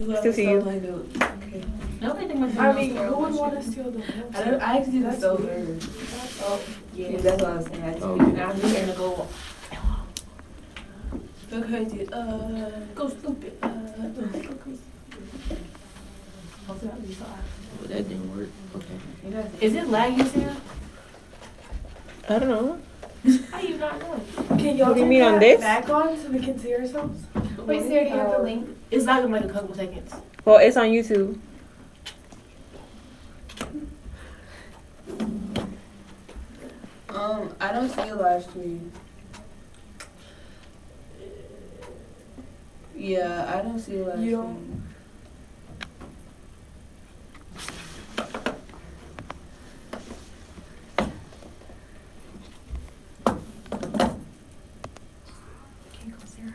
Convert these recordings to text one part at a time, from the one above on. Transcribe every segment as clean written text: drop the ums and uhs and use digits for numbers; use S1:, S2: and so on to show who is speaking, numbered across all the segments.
S1: Still see you.
S2: Okay.
S3: Nobody think my
S4: I mean, who would want to steal the milk?
S2: I actually
S4: That's
S2: stole
S4: weird.
S2: hers.
S3: Oh, yeah.
S2: That's what I was saying. I
S1: Oh,
S2: took
S3: And I'm just gonna go.
S2: Go crazy. Go stupid.
S3: Go crazy. Hopefully I'll be fine.
S1: Well, that didn't work. Okay.
S3: Is it laggy, Sarah?
S1: I don't know.
S3: How you not know?
S4: Can y'all
S1: What do you
S4: turn
S1: mean on
S4: that
S1: this?
S4: back on so we can see ourselves?
S5: Wait, Sarah, do you have the link?
S3: It's not gonna like a couple seconds.
S1: Well, it's on YouTube.
S2: I don't see a live stream. Yeah, I don't see a live
S4: You
S2: stream.
S4: don't?
S3: Can't go, Sarah.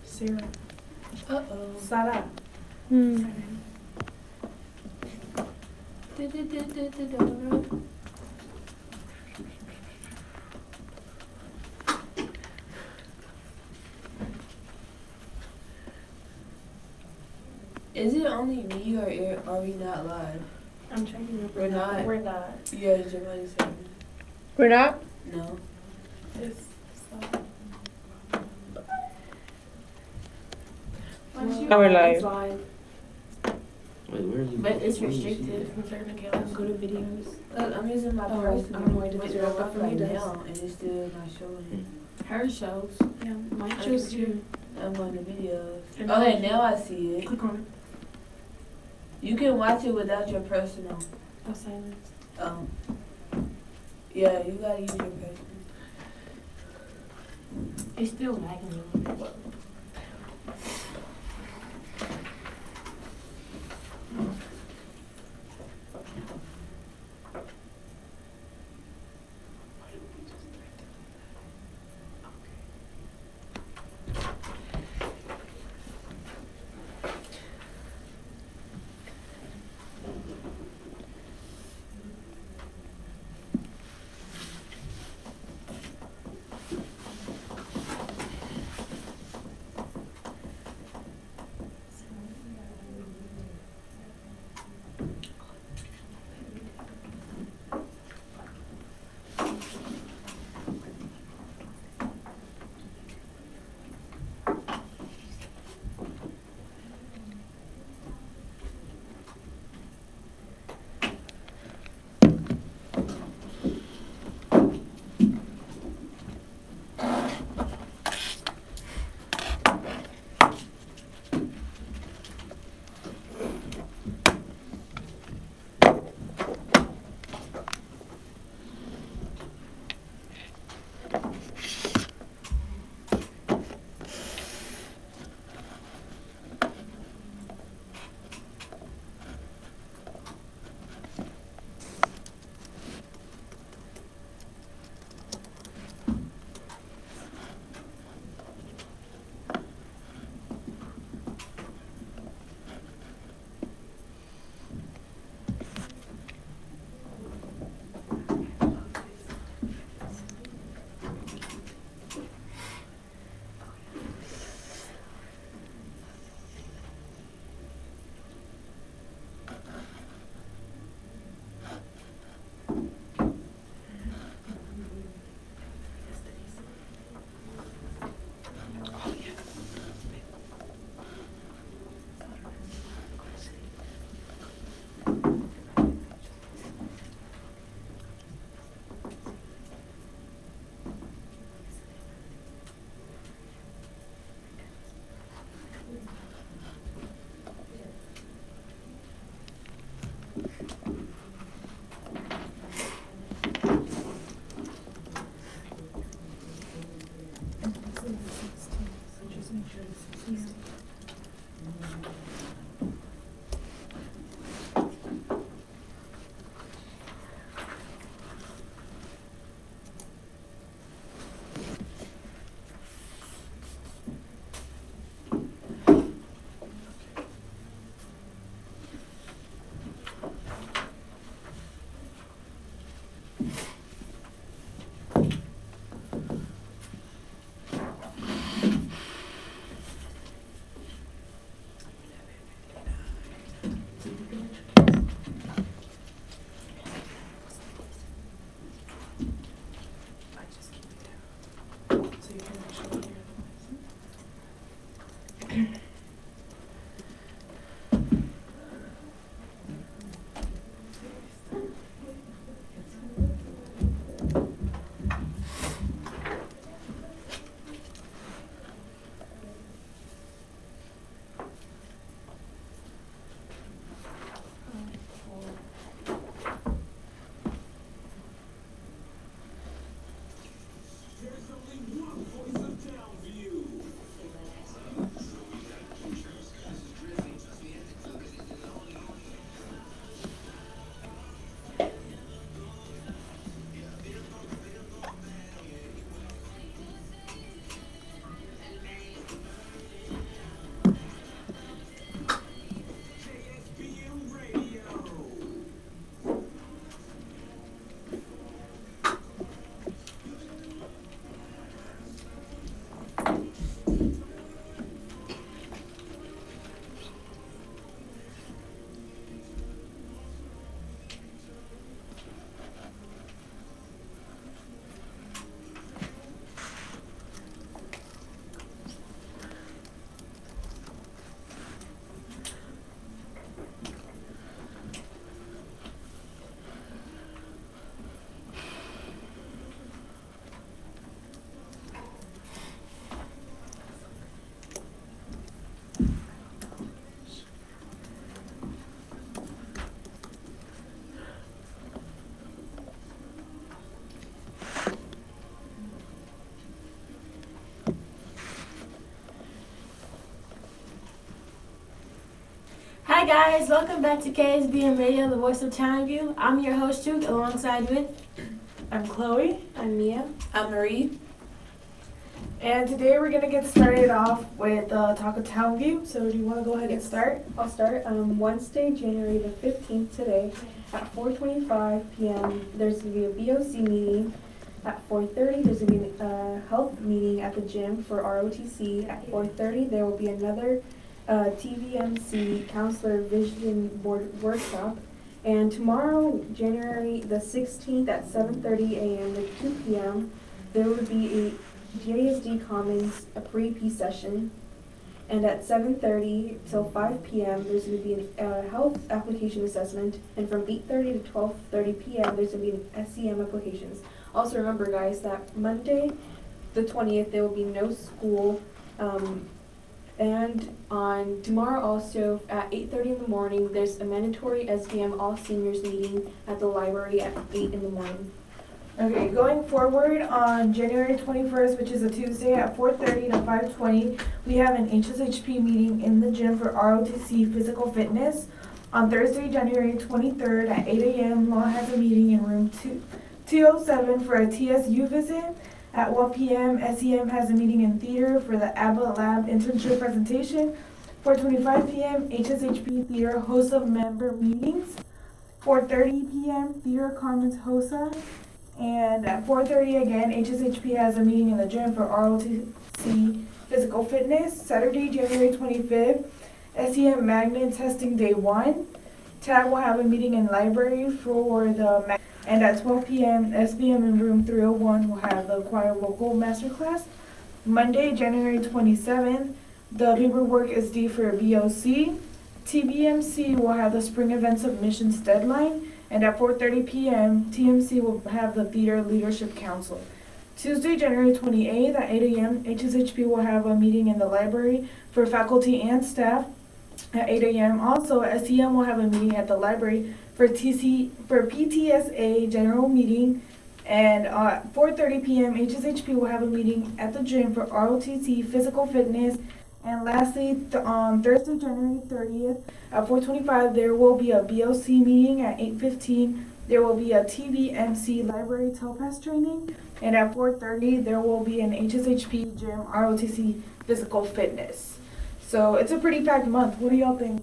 S4: Sarah.
S2: Uh-oh.
S4: Sarah.
S1: Hmm.
S2: Is it only me or are we not live?
S3: I'm trying to remember.
S2: We're not.
S3: We're not.
S2: Yeah, Jamali said
S1: We're not?
S2: no.
S4: It's
S1: Now we're live.
S3: It's live.
S1: Wait, where is it?
S3: But it's restricted from certain accounts. Go to videos.
S2: Look, I'm using my
S3: Oh,
S2: personal.
S3: I don't know why it
S2: Wait,
S3: doesn't
S2: you're
S3: work, but
S2: up
S3: for me
S2: right
S3: it does.
S2: now, and it's still not showing.
S3: Her shows.
S4: Yeah, mine
S3: I
S4: shows
S3: can
S4: too.
S2: I'm on the videos.
S3: And
S2: Okay, now I see it.
S3: Click on
S2: You can watch it without your personal.
S3: it. I'll silence.
S2: Yeah, you gotta use your personal.
S3: It's still lagging a little bit. guys, welcome back to KSBM Radio, the voice of Townview. I'm your host, Truth, alongside with...
S4: I'm Chloe.
S3: I'm Mia.
S2: I'm Marie.
S4: And today we're going to get started off with Talk of Townview. So do you want to go ahead and start?
S5: I'll start. Wednesday, January the 15th today at 4:25 p.m. There's going to be a BOC meeting. At 4:30, there's going to be a health meeting at the gym for ROTC. At 4:30, there will be another TVMC Counselor Vision Board workshop. And tomorrow, January the 16th at 7:30 a.m. to 2 p.m., there will be a JSD Commons a pre-P session. And at 7:30 till 5 p.m., there's going to be a health application assessment. And from 8:30 to 12:30 p.m., there's going to be an SEM applications. Also remember, guys, that Monday, the 20th, there will be no school. And on tomorrow also, at 8:30 in the morning, there's a mandatory SBM All Seniors meeting at the library at 8 in the morning.
S4: Okay, going forward on January 21st, which is a Tuesday at 4:30 to 5:20, we have an HSHP meeting in the gym for ROTC Physical Fitness. On Thursday, January 23rd at 8 a.m., Law has a meeting in room 207 for a TSU visit. At 1 p.m., SEM has a meeting in theater for the Abbott Lab internship presentation. 4:25 p.m., HSHP Theater hosts of member meetings. 4:30 p.m., Theater Commons HOSA. And at 4:30 again, HSHP has a meeting in the gym for ROTC Physical Fitness. Saturday, January 25th, SEM Magnet Testing Day 1. TAG will have a meeting in library for the and at 12 p.m., SBM in room 301 will have the choir vocal masterclass. Monday, January 27th, the paperwork is due for BOC. TBMC will have the spring event submissions deadline. And at 4:30 p.m., TMC will have the Theater Leadership Council. Tuesday, January 28th at 8 a.m., HSHP will have a meeting in the library for faculty and staff at 8 a.m. Also, SEM will have a meeting at the library for PTSA general meeting. And at 4:30 p.m., HSHP will have a meeting at the gym for ROTC physical fitness. And lastly, on Thursday, January 30th, at 4:25, there will be a BOC meeting. At 8:15, there will be a TVMC library telepass training. And at 4:30, there will be an HSHP gym ROTC physical fitness. So it's a pretty packed month. What do y'all think?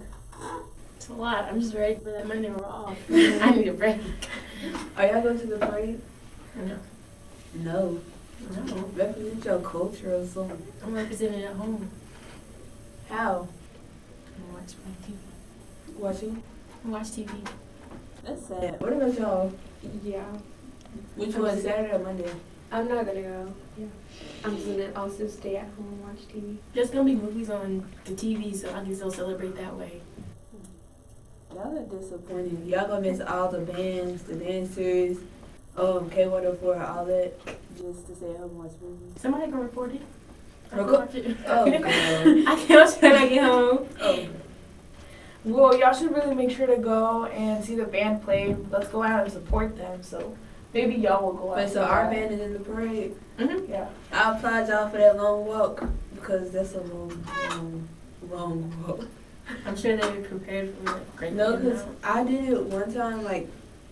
S3: It's a lot. I'm just ready for that Monday we're off. I need a break.
S2: Are y'all going to the party?
S3: No.
S2: No.
S3: No.
S2: Represent your culture or something.
S3: I'm representing at home.
S2: How?
S3: I watch my TV.
S2: Watching?
S3: I watch TV.
S2: That's sad. What about y'all?
S5: Yeah.
S2: Which one, Saturday or Monday?
S5: I'm not going to go. Yeah. I'm just going to also stay at home and watch TV.
S3: There's going to be movies on the TV, so I can still celebrate that way.
S2: Y'all are disappointing. Y'all gonna miss all the bands, the dancers, K104, all that, just to stay at home and watch movies.
S3: Somebody can record it. I can
S2: Record-
S3: watch it.
S2: Oh, God.
S3: I can watch it when I get home.
S2: Oh.
S4: Well, y'all should really make sure to go and see the band play. Let's go out and support them. So maybe y'all will go out.
S2: But
S4: and
S2: so
S4: do
S2: our
S4: that.
S2: band is in the parade.
S3: Mm-hmm.
S4: Yeah.
S2: I applaud y'all for that long walk because that's a long walk.
S3: I'm sure they were prepared for like great.
S2: No, because I did it one time,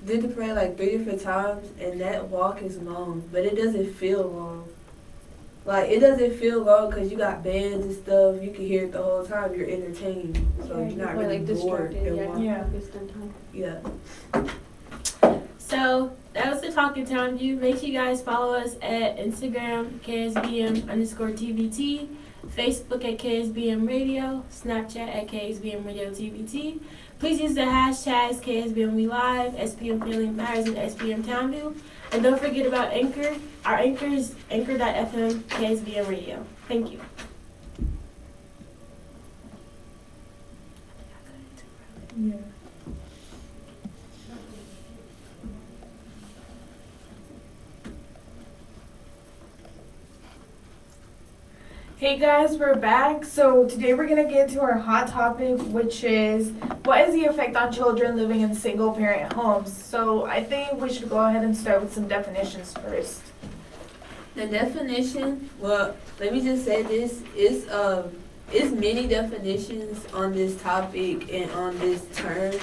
S2: did the parade 3 different times, and that walk is long, but it doesn't feel long. It doesn't feel long because you got bands and stuff. You can hear it the whole time. You're entertained, so you're not really bored.
S5: distracted.
S2: And
S4: Yeah.
S5: Focused on time.
S2: Yeah.
S3: So that was the Talking Town View. Make sure you guys follow us at Instagram, KSBM_TVT, Facebook at KSBM Radio, Snapchat at KSBM Radio TVT. Please use the hashtags KSBM We Live, SPM Feeling Matters, and SPM Town View. And don't forget about Anchor. Our Anchor is anchor.fm KSBM Radio. Thank you.
S4: Yeah. Hey guys, we're back. So today we're going to get to our hot topic, which is what is the effect on children living in single parent homes? So I think we should go ahead and start with some definitions first.
S2: The definition, well, let me just say this, is it's many definitions on this topic and on this term,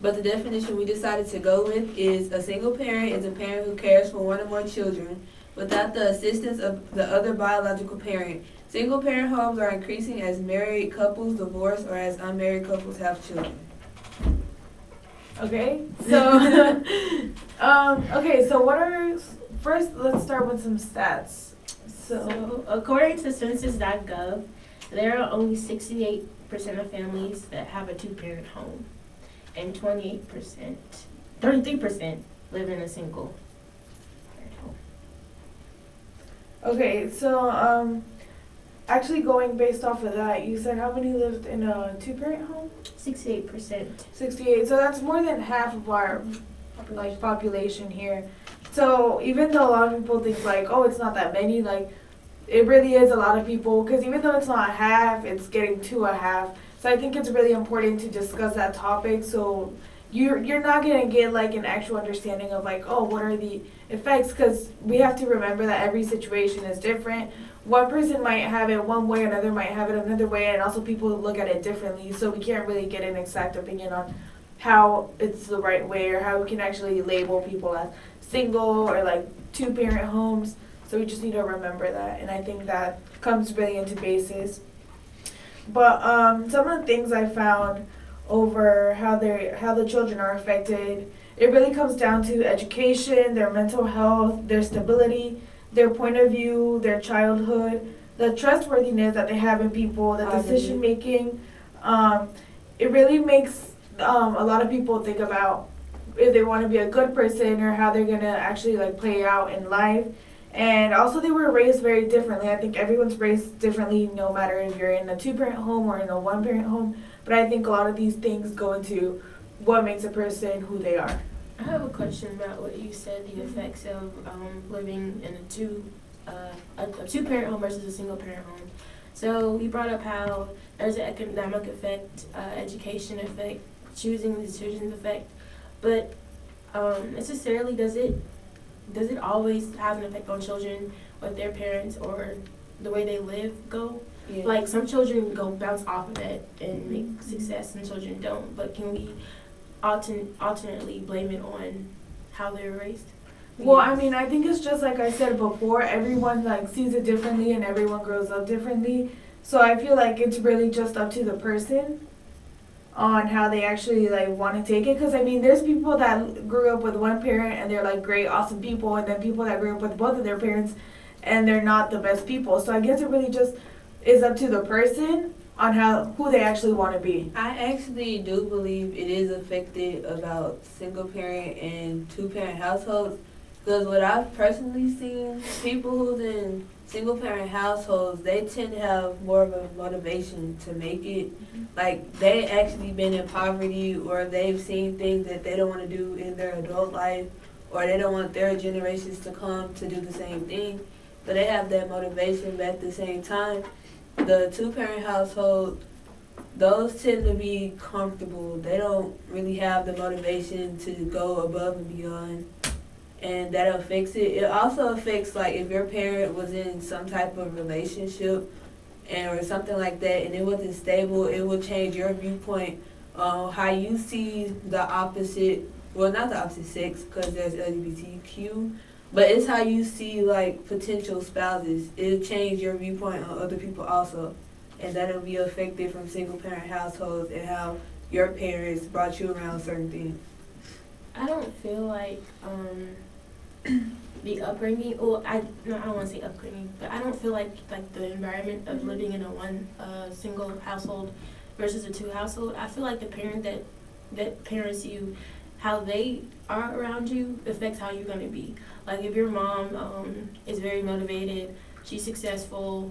S2: but the definition we decided to go with is a single parent is a parent who cares for one or more children without the assistance of the other biological parent. Single parent homes are increasing as married couples divorce or as unmarried couples have children.
S4: Okay, so okay, so what are first? Let's start with some stats.
S3: So, according to census.gov, there are only 68% of families that have a two-parent home, and 33% live in a single parent home.
S4: Okay, so actually going based off of that, you said how many lived in a two-parent home?
S3: 68%.
S4: 68. So that's more than half of our like population here. So even though a lot of people think like, oh, it's not that many, like it really is a lot of people. Because even though it's not half, it's getting to a half. So I think it's really important to discuss that topic. So you're not gonna get like an actual understanding of like, oh, what are the effects? Because we have to remember that every situation is different. One person might have it one way, another might have it another way, and also people look at it differently. So we can't really get an exact opinion on how it's the right way or how we can actually label people as single or like two-parent homes. So we just need to remember that, and I think that comes really into basis. But some of the things I found over how the children are affected, it really comes down to education, their mental health, their stability, their point of view, their childhood, the trustworthiness that they have in people, the decision making. It really makes a lot of people think about if they want to be a good person or how they're gonna actually like play out in life. And also they were raised very differently. I think everyone's raised differently no matter if you're in a two-parent home or in a one-parent home. But I think a lot of these things go into what makes a person who they are.
S3: I have a question about what you said, the effects of living in a two-parent home versus a single-parent home. So you brought up how there's an economic effect, education effect, choosing decisions effect, but necessarily does it always have an effect on children with their parents or the way they live go?
S2: Yeah.
S3: Like some children go bounce off of that and make success and children don't, but can we alternately blame it on how they're raised?
S4: Well, I mean, I think it's just like I said before, everyone like sees it differently and everyone grows up differently. So I feel like it's really just up to the person on how they actually like want to take it. Because I mean, there's people that grew up with one parent and they're like great, awesome people, and then people that grew up with both of their parents and they're not the best people. So I guess it really just is up to the person on who they actually want to be.
S2: I actually do believe it is affected about single parent and two parent households, because what I've personally seen, people who's in single parent households, they tend to have more of a motivation to make it. Like they actually been in poverty, or they've seen things that they don't want to do in their adult life, or they don't want their generations to come to do the same thing. But they have that motivation, but at the same time, the two-parent household, those tend to be comfortable. They don't really have the motivation to go above and beyond, and that affects it. It also affects, like, if your parent was in some type of relationship or something like that and it wasn't stable, it will change your viewpoint on how you see the opposite, well, not the opposite sex, because there's LGBTQ, but it's how you see, like, potential spouses. It'll change your viewpoint on other people also. And that'll be affected from single-parent households and how your parents brought you around certain things.
S3: I don't feel like the upbringing, well, I don't want to say upbringing, but I don't feel like the environment of living in a one single household versus a two household. I feel like the parent that parents you, how they are around you affects how you're going to be. Like if your mom is very motivated, she's successful,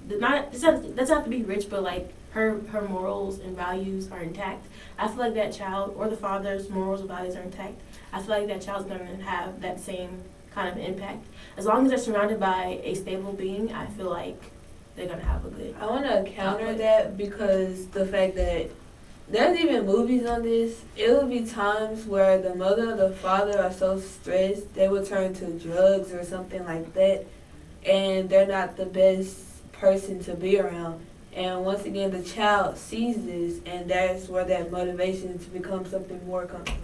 S3: doesn't have to be rich, but like her morals and values are intact. I feel like that child, or the father's morals and values are intact, I feel like that child's going to have that same kind of impact. As long as they're surrounded by a stable being, I feel like they're going to have a good
S2: I want to counter that, because the fact that there's even movies on this. It will be times where the mother or the father are so stressed they will turn to drugs or something like that, and they're not the best person to be around. And once again, the child sees this, and that's where that motivation to become something more comes from.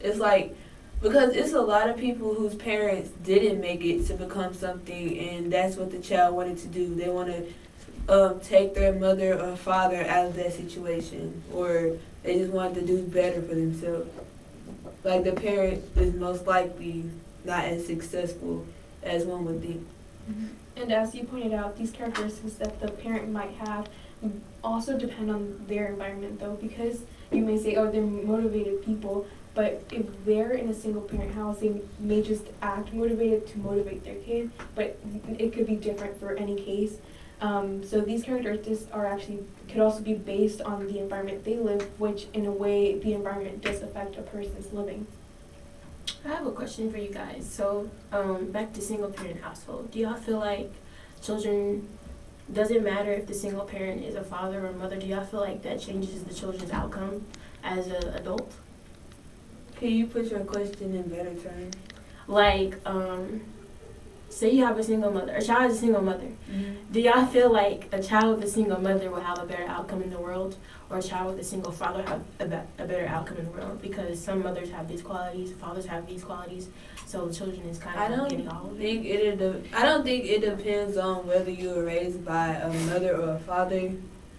S2: It's like, because it's a lot of people whose parents didn't make it to become something, and that's what the child wanted to do. They want to take their mother or father out of that situation, or they just wanted to do better for themselves. Like, the parent is most likely not as successful as one would think.
S5: And as you pointed out, these characteristics that the parent might have also depend on their environment, though, because you may say, oh, they're motivated people, but if they're in a single parent house, they may just act motivated to motivate their kid, but it could be different for any case. So these characteristics could also be based on the environment they live, which in a way the environment does affect a person's living.
S3: I have a question for you guys. So, back to single parent household. Do y'all feel like children, does it matter if the single parent is a father or mother? Do y'all feel like that changes the children's outcome as an adult?
S2: Can you put your question in better terms?
S3: Like, say you have a single mother, a child is a single mother. Do y'all feel like a child with a single mother will have a better outcome in the world, or a child with a single father have a better outcome in the world? Because some mothers have these qualities, fathers have these qualities, so the children is kind of getting all of it.
S2: I don't think it depends on whether you were raised by a mother or a father.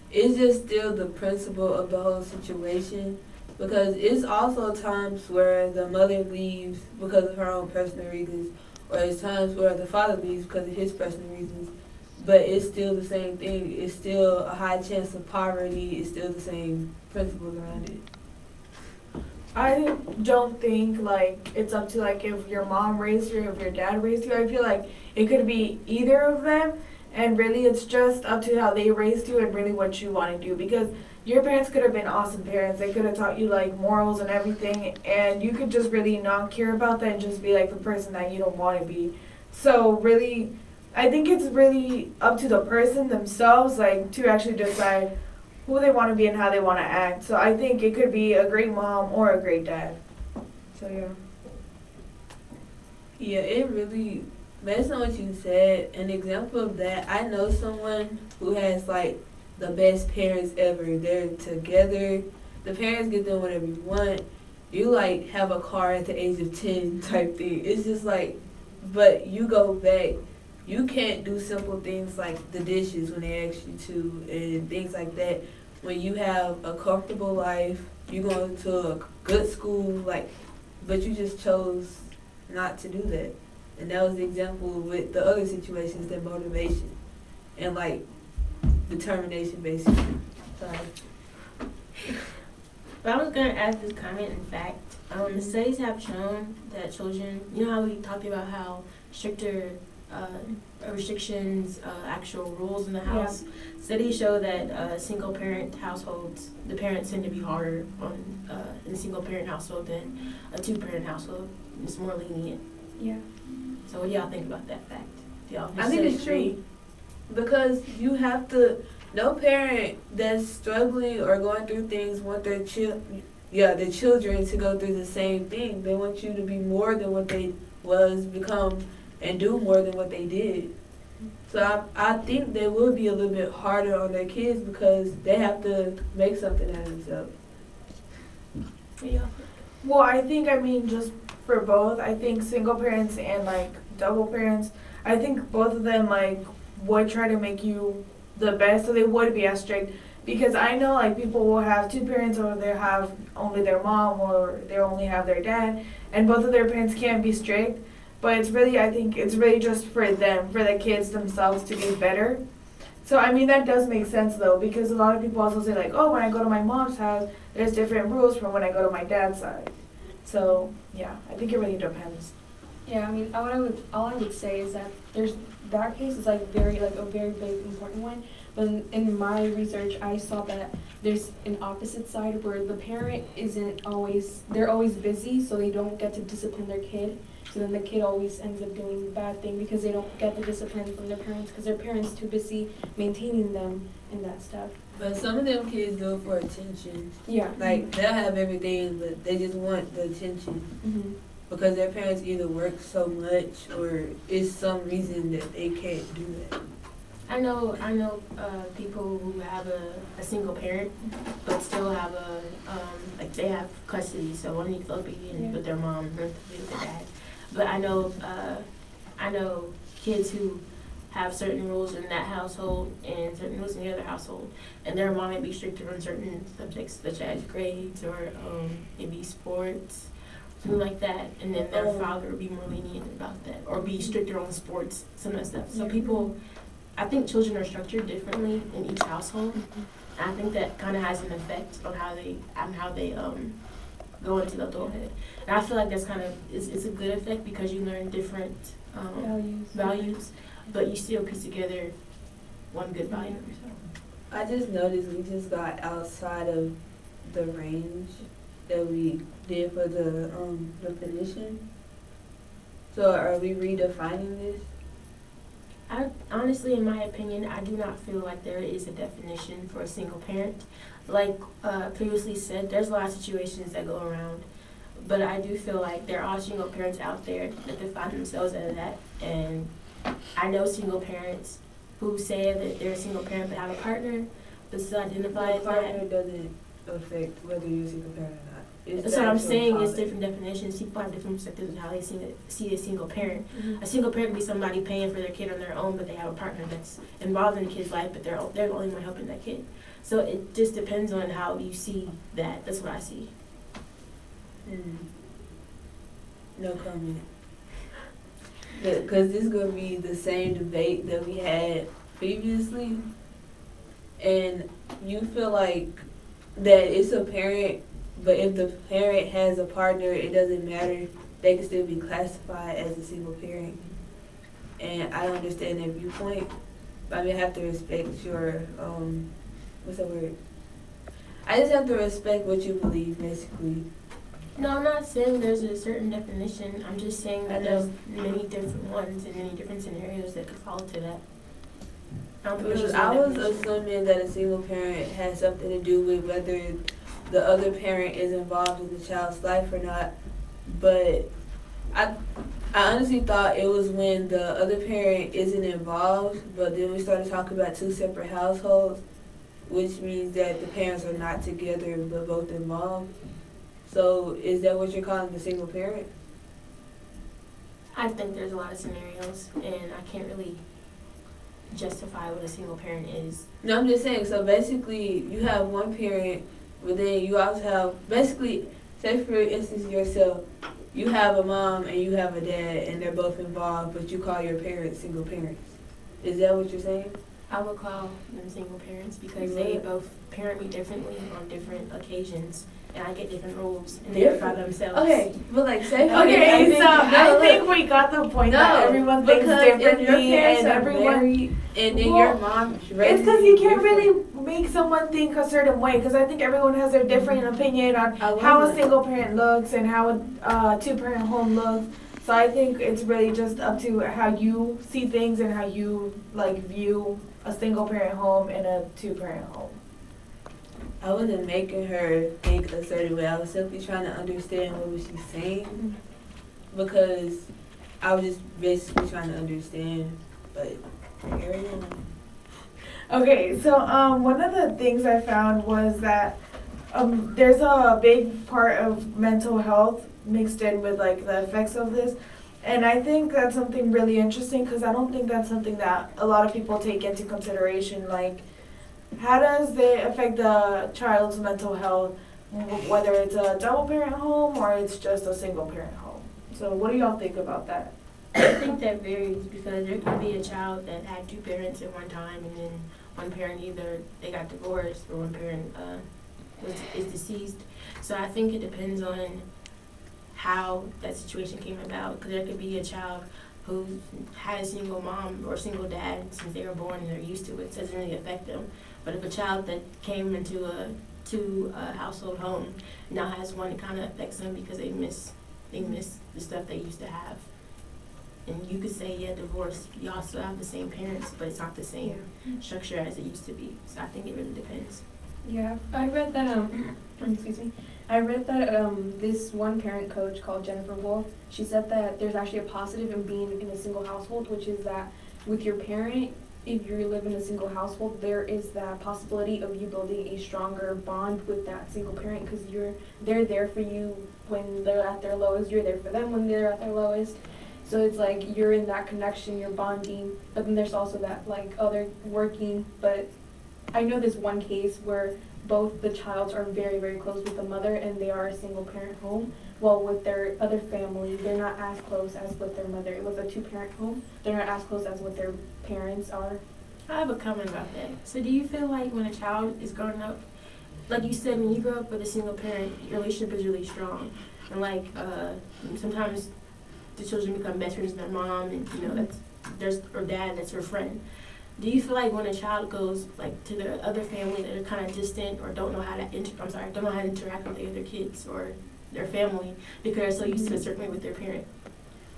S2: It's just still the principle of the whole situation. Because it's also times where the mother leaves because of her own personal reasons, or it's times where the father leaves because of his personal reasons. But it's still the same thing. It's still a high chance of poverty. It's still the same principles around it.
S4: I don't think like it's up to like if your mom raised you or if your dad raised you. I feel like it could be either of them, and really it's just up to how they raised you and really what you want to do, because your parents could have been awesome parents. They could have taught you like morals and everything, and you could just really not care about that and just be like the person that you don't want to be. So really, I think it's really up to the person themselves, like to actually decide who they want to be and how they want to act. So I think it could be a great mom or a great dad. So yeah.
S2: Yeah, it really, based on what you said, an example of that, I know someone who has like the best parents ever. They're together. The parents get them whatever you want. You like have a car at the age of 10 type thing. It's just like, but you go back, you can't do simple things like the dishes when they ask you to and things like that. When you have a comfortable life, you go to a good school, like, but you just chose not to do that. And that was the example with the other situations, that motivation and like determination, basically. Sorry.
S3: But I was going to add this comment. In fact, the studies have shown that children, you know how we talked about how stricter restrictions, actual rules in the house. Yeah. Studies show that single parent households, the parents tend to be harder in a single parent household than a 2-parent household. It's more lenient.
S5: Yeah.
S3: So what do y'all think about that fact? Do y'all
S2: I think it's true. Because you have to, no parent that's struggling or going through things want their children to go through the same thing. They want you to be more than what they was, become, and do more than what they did. So I think they will be a little bit harder on their kids because they have to make something out of themselves.
S3: Yeah.
S4: Well, I mean, just for both, I think single parents and like double parents, I think both of them like would try to make you the best, so they would be as strict. Because I know like people will have 2 parents, or they have only their mom, or they only have their dad, and both of their parents can be strict. But it's really, I think it's really just for them, for the kids themselves to be better. So I mean that does make sense though, because a lot of people also say like, oh, when I go to my mom's house, there's different rules from when I go to my dad's side. So yeah, I think it really depends.
S5: Yeah, I mean, all I would say is that that case is like a very big important one. But in my research, I saw that there's an opposite side where the parent they're always busy, so they don't get to discipline their kid. So then the kid always ends up doing the bad thing because they don't get the discipline from their parents because their parents too busy maintaining them and that stuff.
S2: But some of them kids do it for attention.
S5: Yeah.
S2: Like, they'll have everything, but they just want the attention.
S5: Mm-hmm.
S2: Because their parents either work so much or it's some reason that they can't do that.
S3: I know people who have a single parent, but still have like they have custody, so one needs to be with their mom, one needs to be with their dad. But I know kids who have certain rules in that household and certain rules in the other household, and their mom might be stricter on certain subjects such as grades or maybe sports, something like that, and then their father would be more lenient about that, or be stricter on sports, some of that stuff. So people, I think children are structured differently in each household. And I think that kind of has an effect on how they go into the adulthood. And I feel like that's kind of it's a good effect because you learn different values, but you still piece together one good value.
S2: I just noticed we just got outside of the range that we did for the definition. So are we redefining this?
S3: I honestly, in my opinion, I do not feel like there is a definition for a single parent. Like previously said, there's a lot of situations that go around, but I do feel like there are single parents out there that define themselves as that. And I know single parents who say that they're a single parent but have a partner, but still identify as that.
S2: Partner doesn't affect whether you're a single parent or not.
S3: That's what I'm saying. It's different definitions. People have different perspectives of how they see a single parent.
S4: Mm-hmm.
S3: A single parent can be somebody paying for their kid on their own, but they have a partner that's involved in the kid's life, but they're the only one helping that kid. So it just depends on how you see that. That's what I see.
S2: No comment. Because this is going to be the same debate that we had previously, and you feel like that it's a parent. But if the parent has a partner, it doesn't matter. They can still be classified as a single parent. And I don't understand that viewpoint. But I mean, I have to respect your, what's that word? I just have to respect what you believe, basically.
S3: No, I'm not saying there's a certain definition. I'm just saying that there's many different ones and many different scenarios that could fall to that.
S2: Because I was assuming that a single parent has something to do with whether the other parent is involved in the child's life or not, but I honestly thought it was when the other parent isn't involved, but then we started talking about two separate households, which means that the parents are not together but both involved. So is that what you're calling the single parent?
S3: I think there's a lot of scenarios, and I can't really justify what a single parent is. No,
S2: I'm just saying, so basically you have one parent, but then you also have, basically, say for instance yourself, you have a mom and you have a dad and they're both involved, but you call your parents single parents. Is that what you're saying?
S3: I would call them single parents because they both parent me differently on different occasions. And I get different rules, and they're by themselves.
S2: Okay, but like say
S4: I think we got the point that everyone thinks differently, and everyone.
S2: And then your mom.
S4: It's because you can't really make someone think a certain way. Because I think everyone has their different opinion on how a single parent looks and how a two-parent home looks. So I think it's really just up to how you see things and how you like view a single-parent home and a two-parent home.
S2: I wasn't making her think a certain way. I was simply trying to understand what was she saying, because I was just basically trying to understand. But carry on.
S4: Okay, so one of the things I found was that there's a big part of mental health mixed in with like the effects of this, and I think that's something really interesting because I don't think that's something that a lot of people take into consideration. Like, how does it affect the child's mental health, whether it's a double parent home or it's just a single parent home? So what do y'all think about that?
S3: I think that varies because there could be a child that had two parents at one time, and then one parent either they got divorced or one parent is deceased. So I think it depends on how that situation came about, because there could be a child who had a single mom or single dad since they were born and they're used to it, so it doesn't really affect them. But if a child that came into a household home now has one, it kind of affects them because they miss the stuff they used to have. And you could say, yeah, divorce, y'all still have the same parents, but it's not the same structure as it used to be. So I think it really depends.
S5: Yeah, I read that, excuse me, this one parent coach called Jennifer Wolf, she said that there's actually a positive in being in a single household, which is that with your parent, if you live in a single household, there is that possibility of you building a stronger bond with that single parent because they're there for you when they're at their lowest. You're there for them when they're at their lowest. So it's like you're in that connection, you're bonding. But then there's also that like other working. But I know this one case where both the childs are very, very close with the mother and they are a single parent home. Well, with their other family, they're not as close as with their mother. It was a 2-parent home. They're not as close as what their parents are.
S3: I have a comment about that. So do you feel like when a child is growing up, like you said, when you grow up with a single parent, your relationship is really strong. And like sometimes the children become best friends with their mom and or dad that's your friend. Do you feel like when a child goes like to their other family that are kind of distant or don't know how to interact with the other kids or their family because they're so used to a certain way with their parent?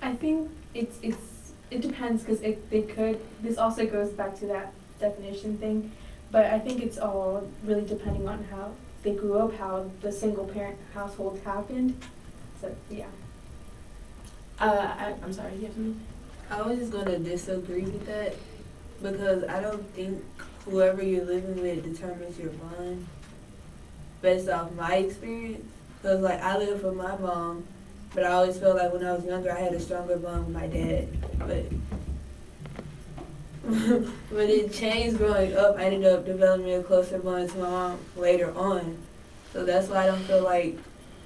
S5: I think it depends because this also goes back to that definition thing, but I think it's all really depending on how they grew up, how the single parent household happened. So yeah.
S3: I'm sorry, you have something?
S2: I was just gonna disagree with that because I don't think whoever you're living with determines your bond based off my experience. Because like I live with my mom, but I always felt like when I was younger I had a stronger bond with my dad. But when it changed growing up, I ended up developing a closer bond to my mom later on. So that's why I don't feel like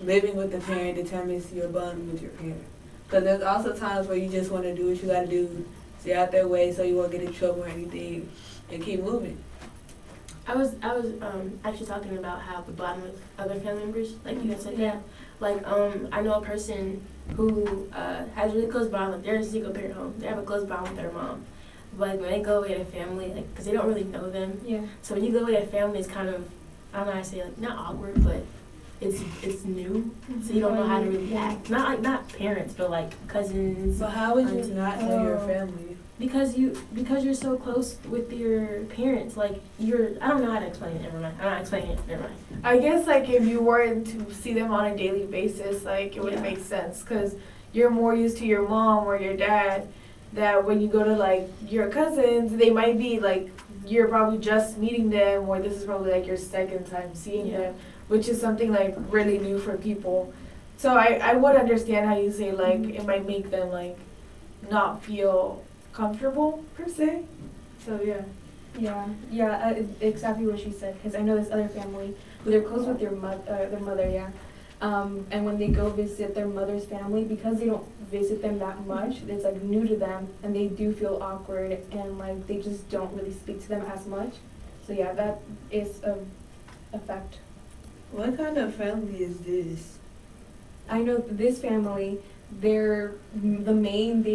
S2: living with the parent determines your bond with your parent. Because there's also times where you just want to do what you got to do, stay out their way so you won't get in trouble or anything, and keep moving.
S3: I was actually talking about how the bond with other family members, like you had said that. Like I know a person who has a really close bond. Like they're in a single parent home. They have a close bond with their mom. But like when they go away to family, like because they don't really know them.
S5: Yeah.
S3: So when you go away to family, it's kind of I don't know how to say like not awkward, but it's new. So you don't know how to really act. Not parents, but like cousins.
S2: So how would you
S3: aunties.
S2: not know your family?
S3: Because you're so close with your parents, like I don't know how to explain it, never mind. I'm not explaining it, never mind.
S4: I guess like if you weren't to see them on a daily basis, like it would make sense because you're more used to your mom or your dad. That when you go to like your cousins, they might be like you're probably just meeting them, or this is probably like your second time seeing them, which is something like really new for people. So I would understand how you say like it might make them like not feel comfortable per se. So
S5: Yeah, exactly what she said. Because I know this other family who they're close with their mother, and when they go visit their mother's family, because they don't visit them that much, it's like new to them, and they do feel awkward, and like they just don't really speak to them as much. So yeah, that is a effect.
S2: What kind of family is this?
S5: I know this family, they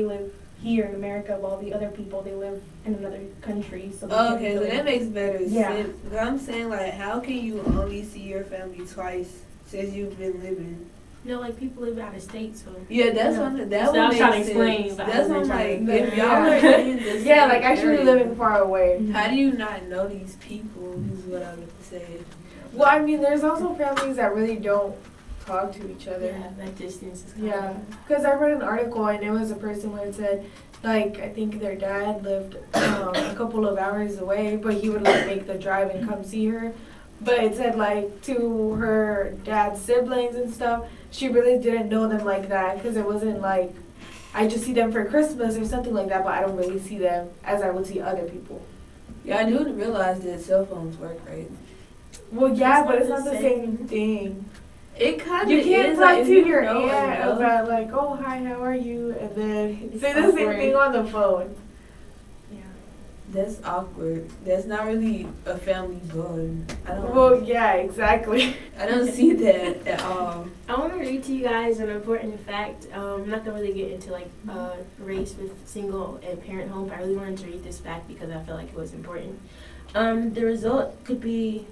S5: live here in America, while the other people, they live in another country. So
S2: okay, so that makes better sense.
S5: Yeah.
S2: I'm saying, like, how can you only see your family twice since you've been living?
S3: No, like people live out of state, so.
S2: Yeah, that's what that
S3: so
S2: would
S3: I was
S2: make
S3: trying to
S2: sense.
S3: explain.
S2: That's what I'm like,
S3: Yeah.
S2: if y'all are in the
S4: yeah,
S2: same
S4: like actually
S2: area,
S4: living far away.
S2: how do you not know these people? Is what I would say.
S4: Well, I mean, there's also families that really don't talk to each other.
S3: Yeah, that distance is kind
S4: Yeah,
S3: of.
S4: because I read an article and it was a person where it said, like, I think their dad lived a couple of hours away, but he would like make the drive and come see her. But it said like to her dad's siblings and stuff, she really didn't know them like that because it wasn't like I just see them for Christmas or something like that, but I don't really see them as I would see other people.
S2: Yeah, I do realize that cell phones work, right?
S4: Well, yeah,
S3: It's
S4: but
S3: not
S4: it's
S3: the
S4: not the
S3: same.
S4: same thing.
S2: It kind of
S4: You can't
S2: is.
S4: talk
S2: Like, if
S4: to
S2: you
S4: your
S2: know
S4: aunt
S2: enough.
S4: about like, oh hi, how are you, and then
S5: It's
S4: say the same
S5: awkward.
S4: thing on the phone.
S5: Yeah.
S2: That's awkward. That's not really a family bond.
S4: Well, yeah, exactly.
S2: I don't see that at all.
S3: I want to read to you guys an important fact. I'm not going to really get into like race with single and parent home, but I really wanted to read this fact because I felt like it was important. The result could be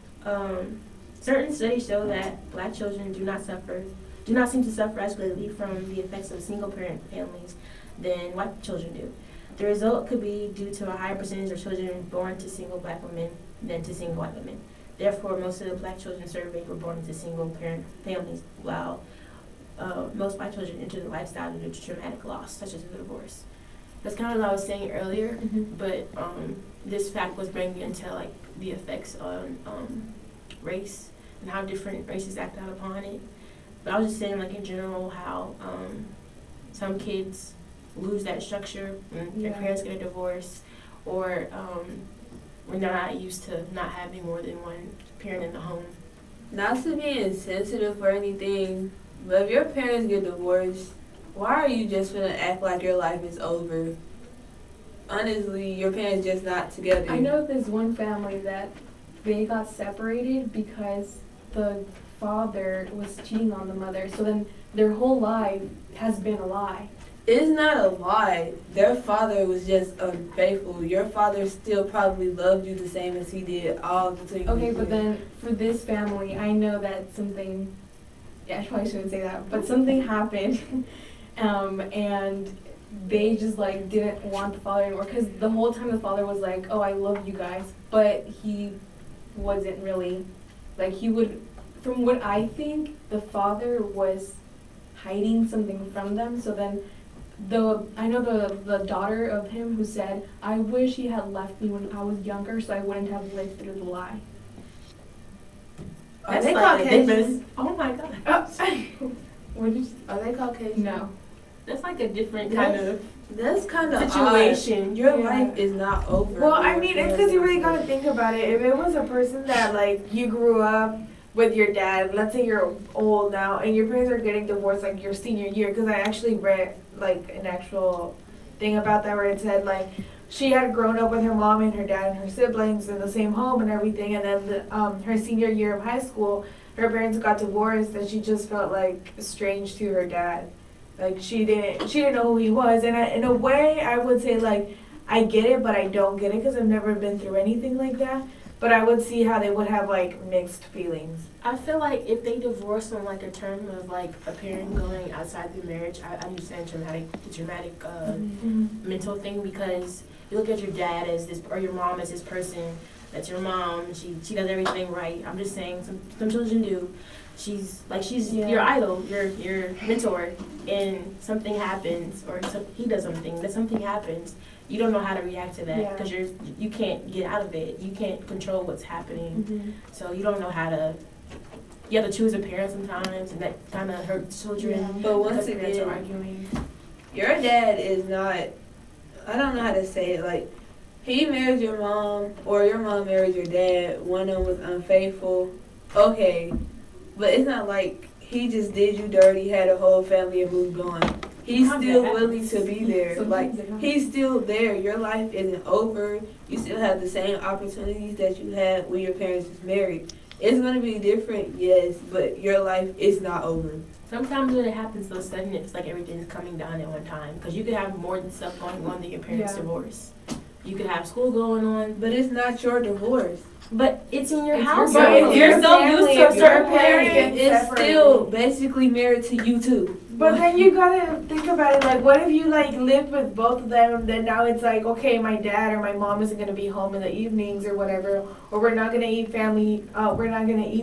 S3: certain studies show that black children do not seem to suffer as greatly from the effects of single parent families than white children do. The result could be due to a higher percentage of children born to single black women than to single white women. Therefore, most of the black children surveyed were born into single parent families, while most white children enter the lifestyle due to traumatic loss, such as a divorce. That's kind of what I was saying earlier,
S5: Mhm.
S3: but this fact was bringing into like the effects on race and how different races act out upon it. But I was just saying, like in general, how some kids lose that structure when their
S5: Yeah.
S3: parents get a divorce, or when they're not used to not having more than one parent in the home.
S2: Not to be insensitive or anything, but if your parents get divorced, why are you just gonna act like your life is over? Honestly, your parents just not together.
S5: I know there's one family that they got separated because the father was cheating on the mother. So then their whole life has been a lie.
S2: It's not a lie. Their father was just unfaithful. Your father still probably loved you the same as he did all the time.
S5: Okay, but then for this family, I know that something, yeah, I probably shouldn't say that, but something happened, and they just like didn't want the father anymore, because the whole time the father was like, oh, I love you guys, but he wasn't really, like he would, from what I think, the father was hiding something from them. So then I know the daughter of him who said, I wish he had left me when I was younger so I wouldn't have lived through the lie.
S2: Are
S3: That's
S2: they
S3: like a
S2: Caucasian?
S3: different- Oh my god.
S5: What did you
S2: Are they Caucasian?
S5: No.
S3: That's like a different kind of
S2: That's kind of
S3: situation.
S2: Your
S4: Yeah.
S2: life is not over.
S4: Well, I
S2: Your
S4: mean, it's
S2: parents
S4: because you
S2: are
S4: really
S2: still-
S4: gotta think about it. If it was a person that, like, you grew up with your dad, let's say you're old now, and your parents are getting divorced, like, your senior year, because I actually read, like, an actual thing about that where it said, like, she had grown up with her mom and her dad and her siblings in the same home and everything, and then her senior year of high school, her parents got divorced, and she just felt, like, estranged to her dad. Like, she didn't know who he was, and in a way, I would say, like, I get it, but I don't get it, because I've never been through anything like that. But I would see how they would have, like, mixed feelings.
S3: I feel like if they divorce on like a term of like a parent going outside the marriage, I understand traumatic mental thing, because you look at your dad as this or your mom as this person that's your mom. She does everything right. I'm just saying some children do. She's
S5: Yeah.
S3: your idol, your mentor, and something happens or he does something, that something happens. You don't know how to react to that
S5: Yeah.
S3: because you can't get out of it. You can't control what's happening.
S5: Mm-hmm.
S3: So you don't know how to. You have to choose a parent sometimes, and that kind of hurts children.
S5: Yeah.
S2: But once
S3: because parents are
S2: again,
S3: arguing.
S2: your dad is not, I don't know how to say it, like, he married your mom, or your mom married your dad, one of them was unfaithful, okay, but it's not like he just did you dirty, had a whole family and moved on. He's
S3: Sometimes
S2: still
S3: that
S2: willing
S3: happens.
S2: to be there, like,
S5: Sometimes it happens.
S2: he's still there, your life isn't over, you still have the same opportunities that you had when your parents was married. It's going to be different, yes, but your life is not over.
S3: Sometimes when it happens so sudden, it's like everything's coming down at one time. Because you could have more than stuff going on than your parents'
S5: Yeah.
S3: divorce. You could have school going on,
S2: But it's not your divorce.
S3: but it's in your
S5: It's
S3: house.
S5: your
S3: But
S5: family.
S3: you're so
S4: Your
S3: used to
S4: family,
S3: a
S4: if your
S3: certain
S4: parents
S3: parent.
S4: get
S2: It's still basically married to you too.
S4: But then you gotta think about it, like, what if you, like, lived with both of them, and then now it's like, okay, my dad or my mom isn't gonna be home in the evenings or whatever, or we're not gonna eat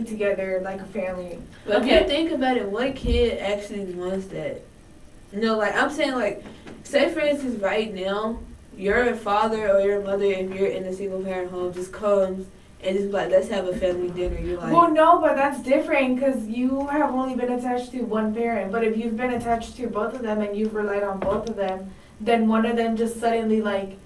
S4: together like a family.
S2: But
S3: Okay.
S2: if you think about it, what kid actually wants that? No, like, I'm saying, like, say for instance right now, your father or your mother, if you're in a single parent home, just comes and just like, let's have a family dinner. You're like,
S4: Well, no, but that's different, because you have only been attached to one parent, but if you've been attached to both of them and you've relied on both of them, then one of them just suddenly, like,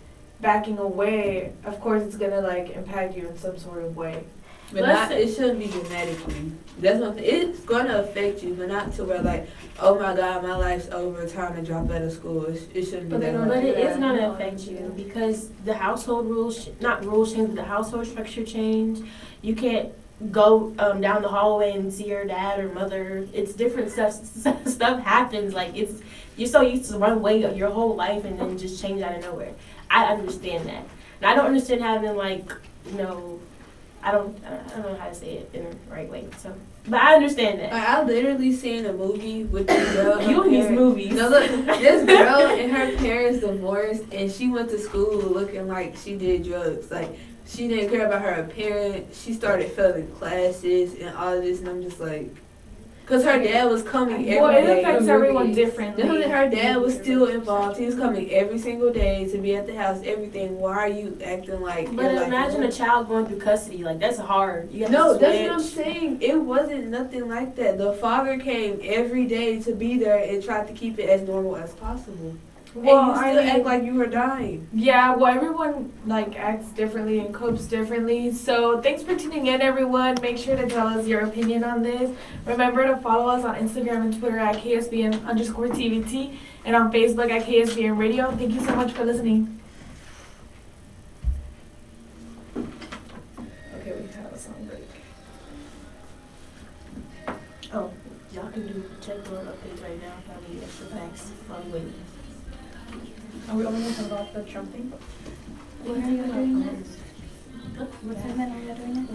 S4: backing away, of course it's gonna, like, impact you in some sort of way.
S2: but not, it shouldn't be dramatically. That's one thing. It's gonna affect you, but not to where like, oh my God, my life's over, time to drop out of school. It shouldn't be
S5: But they
S2: that
S5: don't
S2: way.
S3: But it
S5: do
S3: is
S5: that.
S3: going to affect you because the household rules, not rules change, but the household structure change. You can't go down the hallway and see your dad or mother. It's different stuff. Stuff happens. Like you're so used to one way your whole life and then just change out of nowhere. I understand that. And I don't understand having like, I don't know how to say it in the right way. So, but I understand that.
S2: I literally seen a movie with this girl.
S3: You and these movies.
S2: No, look, this girl and her parents divorced, and she went to school looking like she did drugs. Like, she didn't care about her appearance. She started failing classes and all this, and I'm just like, Cause her dad was coming
S4: Well,
S2: every
S4: it
S2: day.
S4: affects everyone differently.
S2: Definitely, her dad was still involved. He was coming every single day to be at the house. Everything. Why are you acting like?
S3: But
S2: you're like
S3: imagine a child going through custody. Like, that's hard. You got
S2: No,
S3: to
S2: that's what I'm
S3: switch.
S2: saying. It wasn't nothing like that. The father came every day to be there and tried to keep it as normal as possible.
S4: Well,
S2: and you still act like you were dying.
S4: Yeah, well, everyone like acts differently and copes differently. So thanks for tuning in, everyone. Make sure to tell us your opinion on this. Remember to follow us on Instagram and Twitter at KSBM_TVT and on Facebook at KSBM Radio. Thank you so much for listening. Okay, we have a song break.
S3: Oh, y'all can do check door updates right now. If I need extra facts while we wait.
S5: Are we only going to talk about the Trump thing?
S3: What are you doing next?
S5: What segment are you doing next?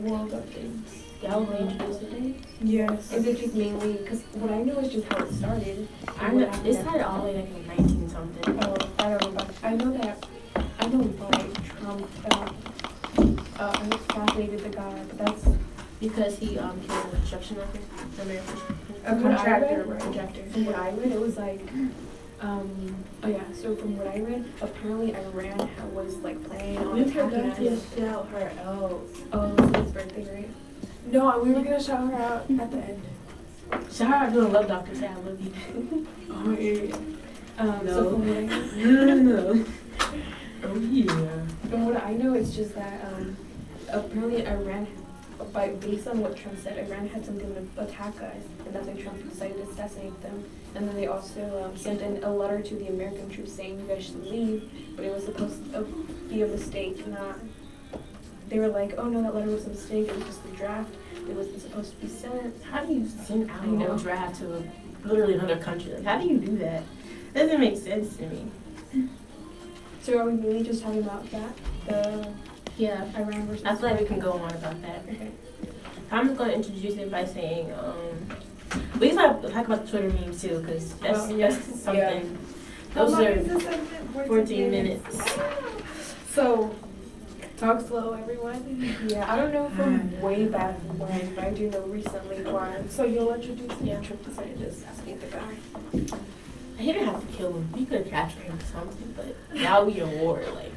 S5: World updates.
S3: Y'all will introduce it.
S4: Yes.
S5: Is it just mainly, because what I know is just how it started.
S3: I know it started all the way like in 19 something.
S5: Oh, I don't know about, I know why Trump, I was fascinated with the guy, but that's.
S3: Because he killed a construction worker, American
S4: A contractor, right?
S3: contractor.
S5: From what I read, it was like, so from what I read, apparently Iran was like planning on
S2: We
S5: attacking
S2: forgot to
S5: us.
S2: shout her out.
S5: Oh, it's his birthday, right?
S4: No, we were gonna shout her out at the end.
S3: Shout out to the Love Doctor, say I love you.
S2: Oh yeah.
S5: So from what I
S2: No.
S3: Oh yeah.
S5: From what I know, it's just that apparently Iran, based on what Trump said, Iran had something to attack us, and that's why Trump decided to assassinate them. And then they also sent in a letter to the American troops saying you guys should leave, but it was supposed to be a mistake, not. They were like, oh no, that letter was a mistake. It was just a draft. It wasn't supposed to be sent.
S3: How do you send out a draft to literally another country? Like, how do you do that? Doesn't make sense to me.
S5: So are we really just talking about that? The
S3: Yeah,
S5: Iran versus.
S3: I feel like we can go on about that.
S5: Okay.
S3: I'm just gonna introduce it by saying, we can talk about the Twitter memes too, because that's something.
S4: Yeah.
S3: Those
S4: How long
S3: are
S4: is this segment?
S3: 14 minutes.
S4: So, talk slow, everyone.
S5: Yeah, I don't know from way back when, but I do know recently why.
S4: So you'll introduce me?
S5: Trump decided to assassinate the guy.
S3: He didn't have to kill him. We could have captured him or something, but now we in war. Like,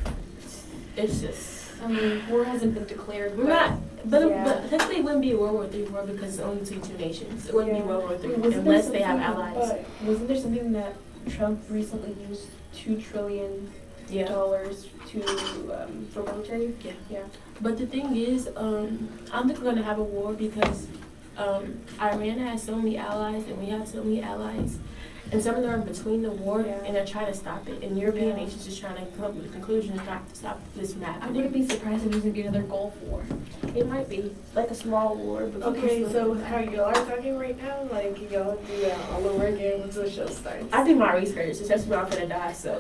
S3: it's just.
S5: I mean, war hasn't been declared.
S3: We're not, but
S5: yeah.
S3: technically it wouldn't be a World War III war because it's only between two nations. It wouldn't be World War III
S5: Wasn't there
S3: unless they have
S5: something-
S3: allies.
S5: But wasn't there something that Trump recently used $2 trillion
S3: Yeah.
S5: to for military?
S3: Yeah. But the thing is, I don't think we're gonna have a war because Iran has so many allies and we have so many allies. And some of them are between the war and they're trying to stop it. And European nations just trying to come up with a conclusion not to stop this from
S5: I
S3: happening.
S5: wouldn't be surprised if there's gonna be another Gulf War.
S3: It might be like a small war. But
S4: Okay, so how y'all are talking right now, like y'all do that all over again once the show starts.
S3: I do my research, especially when I'm gonna die. So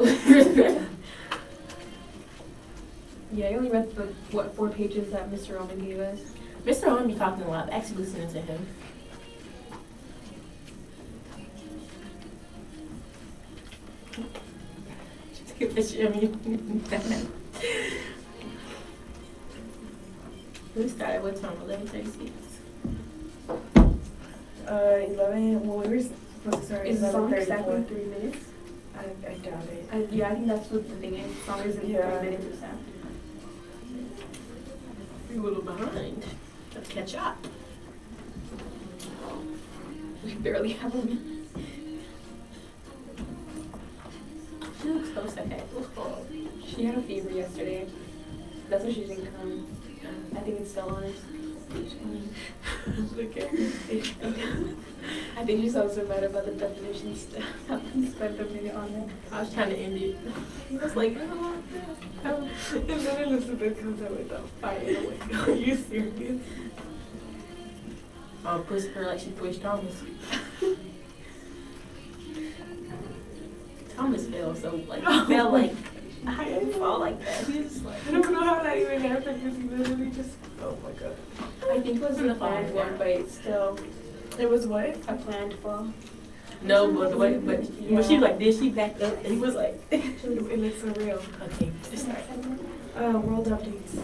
S5: Yeah, I only read the 4 pages that Mr. Roman gave us.
S3: Mr. Owen be talking a lot. I'm actually listening to him. Just take a picture of me. We started what time? 11:36.
S4: 11. Well, we were supposed to start at
S5: Is the song
S4: 11:34.
S5: exactly 3 minutes?
S4: I doubt it.
S5: I think that's what the thing is. The song isn't 3 minutes or so.
S3: You're a little behind. Let's catch up.
S5: We barely have a minute.
S3: She looks so sad.
S5: She had a fever yesterday. That's why she didn't come. I think it's still on her.
S4: Look at her.
S5: I think she's also mad about the definition stuff. We spent a minute on it.
S3: I was trying to end it. I was like,
S4: And then Elizabeth comes out with a fire. I'm like, are you serious?
S3: I'll push her like she pushed Thomas. Thomas fell, so like he fell like I didn't fall like that. He was like
S4: I don't know how that even happened because he literally just, oh my god.
S5: I think it wasn't a planned one, but it's still
S4: It was what?
S5: a planned fall.
S3: no, but the way, but when she was like this, she backed up and he was like,
S4: It looks so real.
S3: okay, just start.
S4: World updates.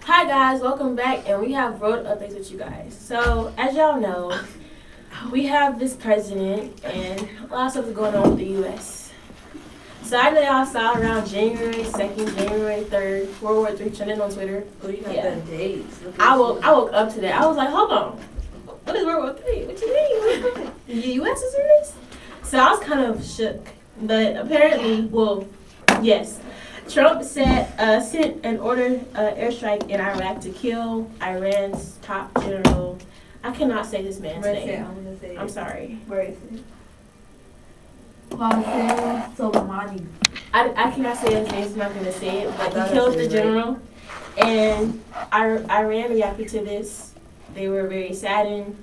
S3: Hi guys, welcome back, and we have road updates with you guys. So, as y'all know, we have this president, and a lot of stuff is going on with the U.S. So I know y'all saw around January 2nd, January 3rd, World War III trending on Twitter.
S2: Oh, you got
S3: Yeah.
S2: the dates. Look at
S3: I
S2: you.
S3: woke up to that. I was like, hold on, what is World War III? What you mean? The U.S. is in this? So I was kind of shook, but apparently, well, yes. Trump sent an order airstrike in Iraq to kill Iran's top general. I cannot say this man's
S2: Where is it?
S3: name.
S2: I'm gonna say it.
S3: I'm sorry.
S2: Where is it?
S4: Qasem Soleimani.
S3: I cannot say his name, so I'm not going to say it, but
S2: thought
S3: he
S2: I
S3: killed
S2: said
S3: the
S2: it
S3: general. And Iran reacted to this. They were very saddened.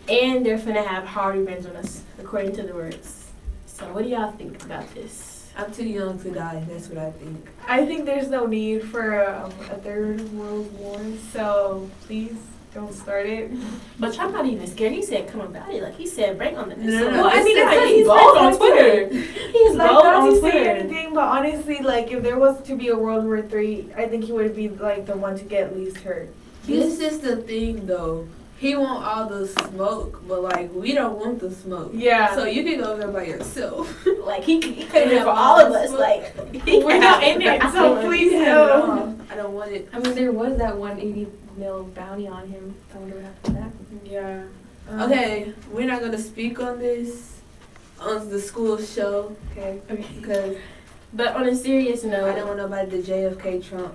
S3: And they're finna have hard revenge on us, according to the words. So what do y'all think about this?
S2: I'm too young to die. That's what I think.
S4: I think there's no need for a third world war, so please don't start it.
S3: But Trump not even scared. He said, "Come about it." Like he said, "Bring on the."
S2: No.
S3: Well, I mean,
S4: It's
S3: he's
S4: he's
S3: bold on
S4: like-
S3: Twitter. He's
S4: Like,
S3: bold
S4: not
S3: on
S4: to say
S3: Twitter.
S4: anything, but honestly, like, if there was to be a World War III, I think he would be, like, the one to get least hurt.
S2: This is the thing, though. He want all the smoke, but like we don't want the smoke.
S4: Yeah.
S2: So you can go there by yourself.
S3: Like he could have for all of us. Like
S4: We're not in it, so please no.
S2: I don't want it.
S5: I mean, there was that 180 mil bounty on him. I wonder what happened to that.
S4: Yeah.
S2: Okay, we're not gonna speak on this on the school show, okay? Because
S3: But on a serious
S2: I don't
S3: note,
S2: want nobody to JFK Trump.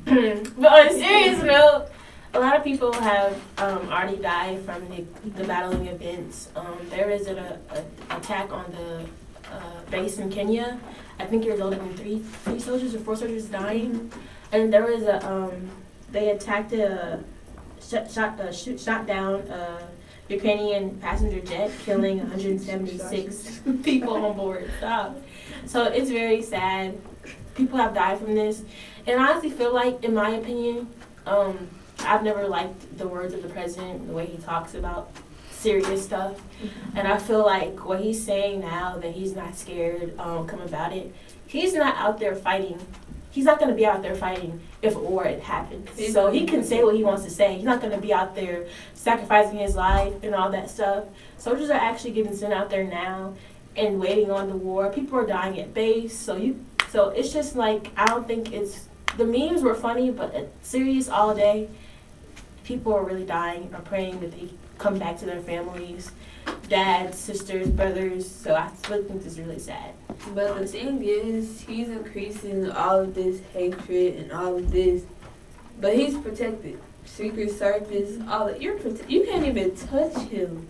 S3: but on a serious note, a lot of people have already died from the battling events. There is an attack on the base in Kenya. I think it resulted in three soldiers or 4 soldiers dying. And there was they attacked shot down a Ukrainian passenger jet, killing 176 people on board. Stop. So it's very sad. People have died from this. And I honestly feel like, in my opinion, I've never liked the words of the president, the way he talks about serious stuff. And I feel like what he's saying now, that he's not scared, come about it, he's not out there fighting. He's not going to be out there fighting if a war happens. So he can say what he wants to say. He's not going to be out there sacrificing his life and all that stuff. Soldiers are actually getting sent out there now and waiting on the war. People are dying at base. So it's just like, I don't think it's, the memes were funny, but it's serious all day. People are really dying or praying that they come back to their families, dads, sisters, brothers. So I really think this is really sad.
S2: But the thing is, he's increasing all of this hatred and all of this, but he's protected. Secret Service, all of you can't even touch him.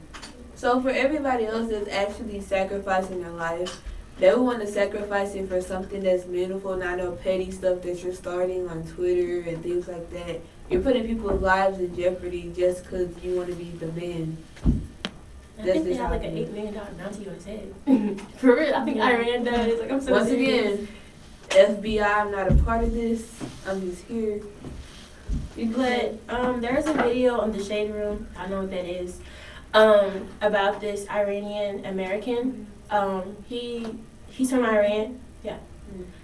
S2: So for everybody else that's actually sacrificing their life, they would want to sacrifice it for something that's meaningful, not no petty stuff that you're starting on Twitter and things like that. You're putting people's lives in jeopardy just because you want to be the man.
S3: I think they have like an $8 million bounty on his head. For real, I think Iran does. Like, I'm so
S2: Once
S3: serious.
S2: again, FBI, I'm not a part of this. I'm just here.
S3: But there's a video on the Shade Room, I know what that is, about this Iranian American. He's from Iran. Yeah.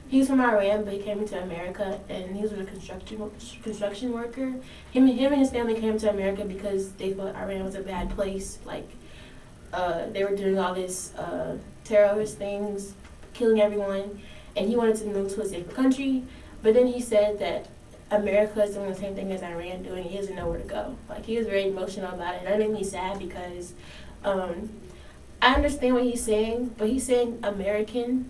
S3: He's from Iran, but he came into America, and he was a construction worker. Him and his family came to America because they thought Iran was a bad place. Like, they were doing all this terrorist things, killing everyone, and he wanted to move to a safer country. But then he said that America is doing the same thing as Iran doing. He doesn't know where to go. Like, he was very emotional about it. And that made me sad because I understand what he's saying, but he's saying American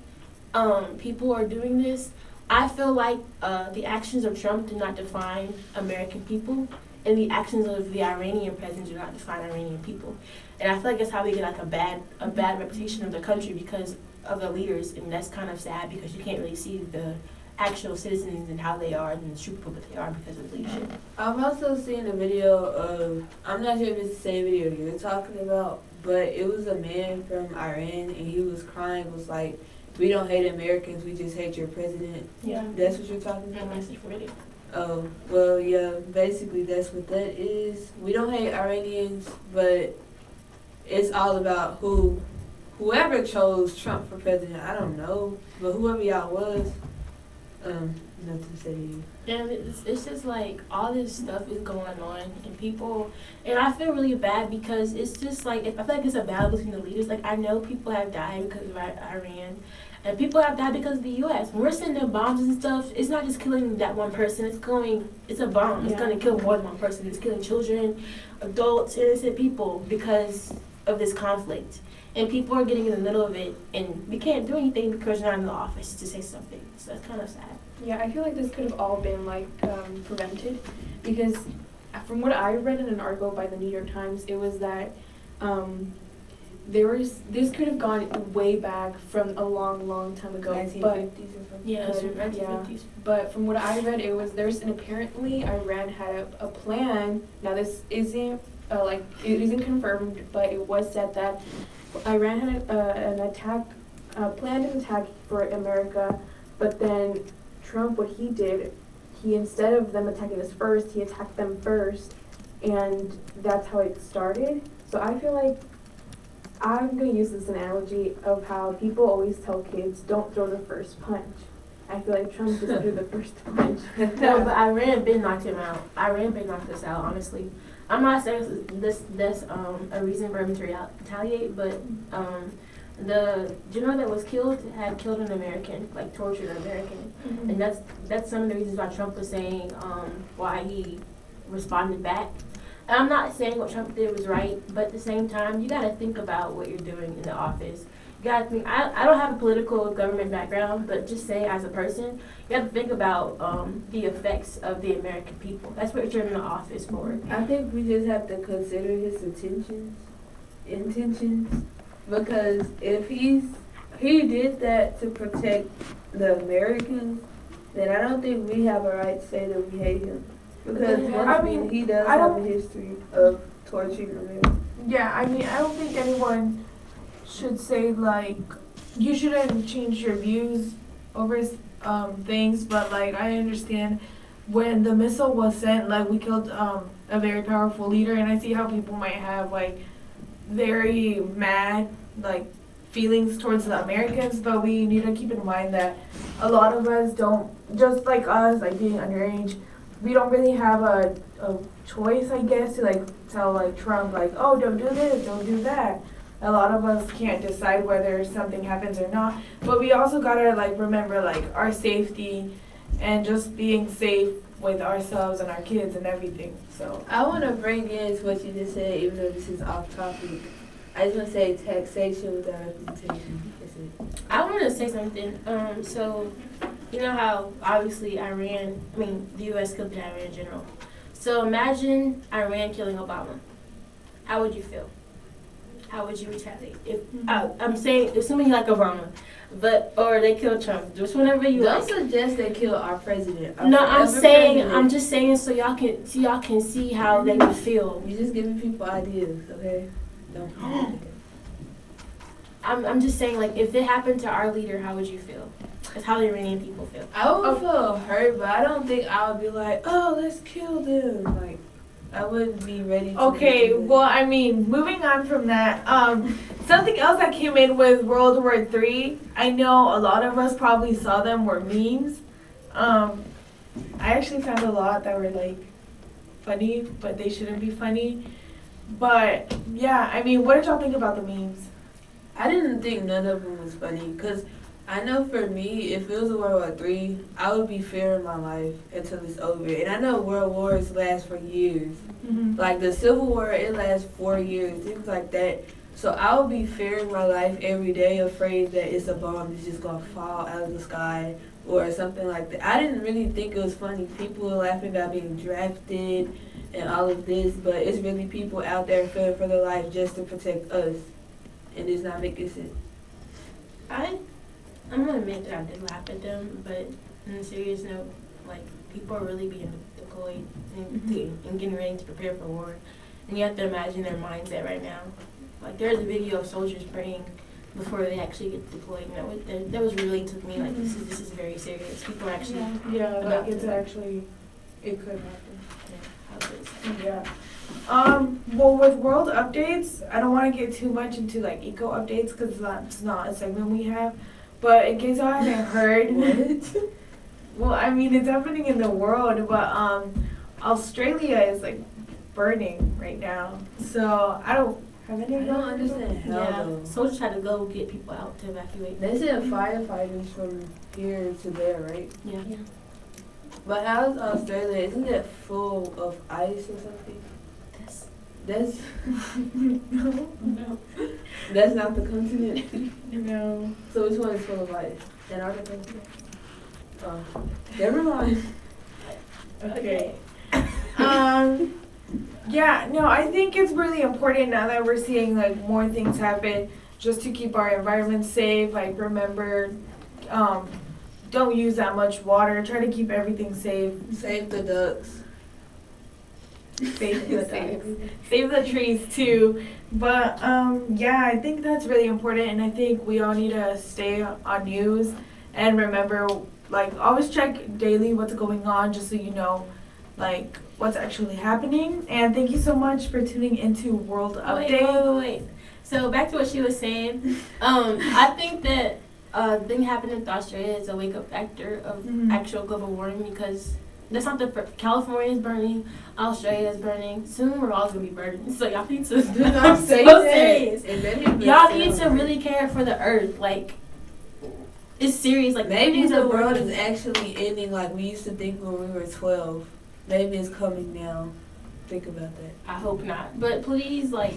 S3: people are doing this. I feel like the actions of Trump do not define American people, and the actions of the Iranian president do not define Iranian people. And I feel like that's how we get like a bad reputation of the country because of the leaders, and that's kind of sad because you can't really see the actual citizens and how they are and the true people that they are because of leadership.
S2: I've also seen a video of, I'm not sure if it's the same video you're talking about, but it was a man from Iran and he was crying, was like, "We don't hate Americans, we just hate your president."
S3: Yeah.
S2: That's what you're talking about?
S3: That's the video.
S2: Oh, well, yeah, basically that's what that is. We don't hate Iranians, but it's all about whoever chose Trump for president, I don't know, but whoever y'all was, nothing to say to you.
S3: And it's just like all this stuff is going on, and people, and I feel really bad because it's just like, I feel like it's a battle between the leaders. Like, I know people have died because of Iran, and people have died because of the U.S. When we're sending bombs and stuff, it's not just killing that one person. It's a bomb. It's going to kill more than one person. It's killing children, adults, innocent people because of this conflict. And people are getting in the middle of it, and we can't do anything because we're not in the office to say something. So that's kind of sad.
S5: Yeah, I feel like this could have all been like prevented, because from what I read in an article by the New York Times, it was that this could have gone way back from a long time ago.
S2: 1950s
S5: But
S2: or something.
S3: Yeah, it's
S5: But,
S3: 1950s.
S5: but from what I read, apparently Iran had a plan. Now this isn't it isn't confirmed, but it was said that Iran had planned an attack for America, but then Trump, what he did, instead of them attacking us first, he attacked them first, and that's how it started. So I feel like I'm going to use this analogy of how people always tell kids, don't throw the first punch. I feel like Trump just threw the first punch.
S3: No, but Iran been knocked him out. Iran been knocked us out, honestly. I'm not saying this a reason for him to retaliate, but the general that was killed had killed an American, like tortured an American.
S5: Mm-hmm.
S3: And that's some of the reasons why Trump was saying why he responded back. And I'm not saying what Trump did was right, but at the same time, you got to think about what you're doing in the office. You got to think. I don't have a political government background, but just say as a person, you have to think about the effects of the American people. That's what you're in the office for.
S2: I think we just have to consider his intentions, because if he did that to protect the Americans, then I don't think we have a right to say that we hate him. Because he does have a history of torturing Americans.
S4: Yeah, I mean, I don't think anyone should say, like, you shouldn't change your views over things, but, like, I understand when the missile was sent, like, we killed a very powerful leader, and I see how people might have, like, very mad, like, feelings towards the Americans, but we need to keep in mind that a lot of us don't, just like us, like, being underage, we don't really have a choice, I guess, to, like, tell, like, Trump, like, oh, don't do this, don't do that. A lot of us can't decide whether something happens or not, but we also gotta, like, remember, like, our safety and just being safe with ourselves and our kids and everything. So
S2: I want to bring in what you just said, even though this is off topic. I just want to say taxation without representation. That's it.
S3: I want to say something. So, you know how obviously the U.S. killed the Iran general. So imagine Iran killing Obama. How would you feel? How would you retaliate? If I'm saying, assuming you like Obama, or they kill Trump, just whenever you
S2: Don't
S3: like.
S2: suggest they kill our president.
S3: No, I'm just saying so y'all can see how they would feel.
S2: You're just giving people ideas, okay? Don't.
S3: I'm just saying, like, if it happened to our leader, how would you feel? That's how the Iranian people feel.
S2: I would feel hurt, but I don't think I would be like, oh, let's kill them. Like, I wouldn't be ready to
S4: okay,
S2: do that.
S4: well, I mean, moving on from that, something else that came in with World War III, I know a lot of us probably saw them, were memes. I actually found a lot that were, like, funny, but they shouldn't be funny. But, yeah, I mean, what did y'all think about the memes?
S2: I didn't think none of them was funny, because I know for me, if it was a World War III, I would be fearing my life until it's over. And I know world wars last for years.
S4: Mm-hmm.
S2: Like the Civil War, it lasts 4 years, things like that. So I would be fearing my life every day, afraid that it's a bomb that's just going to fall out of the sky or something like that. I didn't really think it was funny. People were laughing about being drafted and all of this, but it's really people out there fearing for their life just to protect us. And it's not making sense.
S3: I'm gonna admit that I did laugh at them, but in a serious note, like, people are really being deployed and getting ready to prepare for war. And you have to imagine their mindset right now. Like, there's a video of soldiers praying before they actually get deployed. And that was really took me, like, this is very serious. People are actually
S4: Yeah,
S3: about
S4: like, it's
S3: to-
S4: actually, it could happen.
S3: how it is.
S4: Yeah. Well, with world updates, I don't want to get too much into, like, eco updates because that's not a segment we have. But in case I haven't heard, Well, I mean, it's happening in the world, but Australia is like burning right now. So I don't have any.
S2: I don't understand how
S3: Yeah,
S2: though.
S3: soldiers had to go get people out to evacuate.
S2: They sent firefighters from here to there, right?
S3: Yeah.
S2: But how's Australia? Isn't it full of ice or something? That's
S3: No.
S2: that's not the continent.
S4: No.
S2: So which one is full of ice? Antarctica. Oh, never mind.
S4: Okay. Yeah, no, I think it's really important now that we're seeing like more things happen just to keep our environment safe. Like remember, don't use that much water. Try to keep everything safe.
S2: Save the ducks.
S4: Save the ducks. Save the trees too. But yeah, I think that's really important, and I think we all need to stay on news and remember, like, always check daily what's going on, just so you know, like, what's actually happening. And thank you so much for tuning into World Update.
S3: Wait. So back to what she was saying. I think that thing happening with Australia is a wake up factor of
S4: Mhm.
S3: actual global warming, because that's not the California is burning, Australia is burning. Soon we're all gonna be burning. So y'all need to
S2: Do not
S3: I'm
S2: say
S3: so
S2: that.
S3: serious.
S2: And then
S3: Y'all need to really care for the earth. Like, it's serious. Like,
S2: Maybe
S3: things
S2: the
S3: are
S2: world
S3: burning.
S2: is actually ending like we used to think when we were 12. Maybe it's coming now. Think about that.
S3: I hope not. But please, like,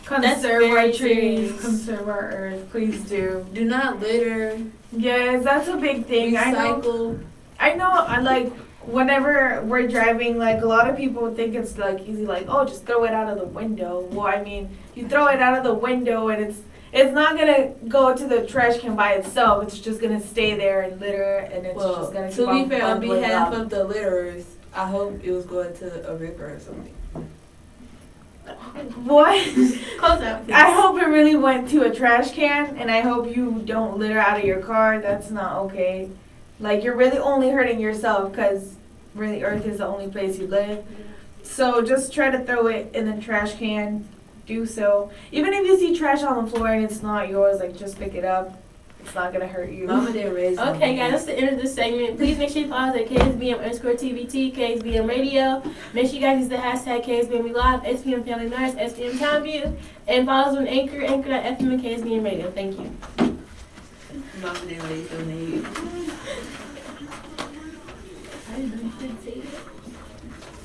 S3: That's
S4: Conserve our
S3: very
S4: trees,
S3: serious.
S4: conserve our earth, please do.
S2: Do not litter.
S4: Yes, that's a big thing.
S2: Recycle.
S4: I know, I like, whenever we're driving, like, a lot of people think it's, like, easy, like, oh, just throw it out of the window. Well, I mean, you throw it out of the window and it's not gonna go to the trash can by itself. It's just gonna stay there and litter, and it's
S2: Well,
S4: just gonna keep
S2: to
S4: on
S2: be fair, on
S4: bubbling
S2: behalf
S4: up.
S2: of the litterers, I hope it was going to a river or something.
S4: What?
S3: close out. Please.
S4: I hope it really went to a trash can, and I hope you don't litter out of your car. That's not okay. Like, you're really only hurting yourself, because really Earth is the only place you live. So just try to throw it in the trash can. Do so. Even if you see trash on the floor and it's not yours, like, just pick it up. It's not gonna hurt you.
S2: Mama didn't raise me.
S3: Okay, guys, that's the end of this segment. Please make sure you follow us at KSBM_TVT, KSBM Radio. Make sure you guys use the hashtag KSBM Live, SPM Family Matters, SPM Townview, and follow us on Anchor, Anchor.fm, and KSBM Radio. Thank you.
S2: Mama didn't raise me.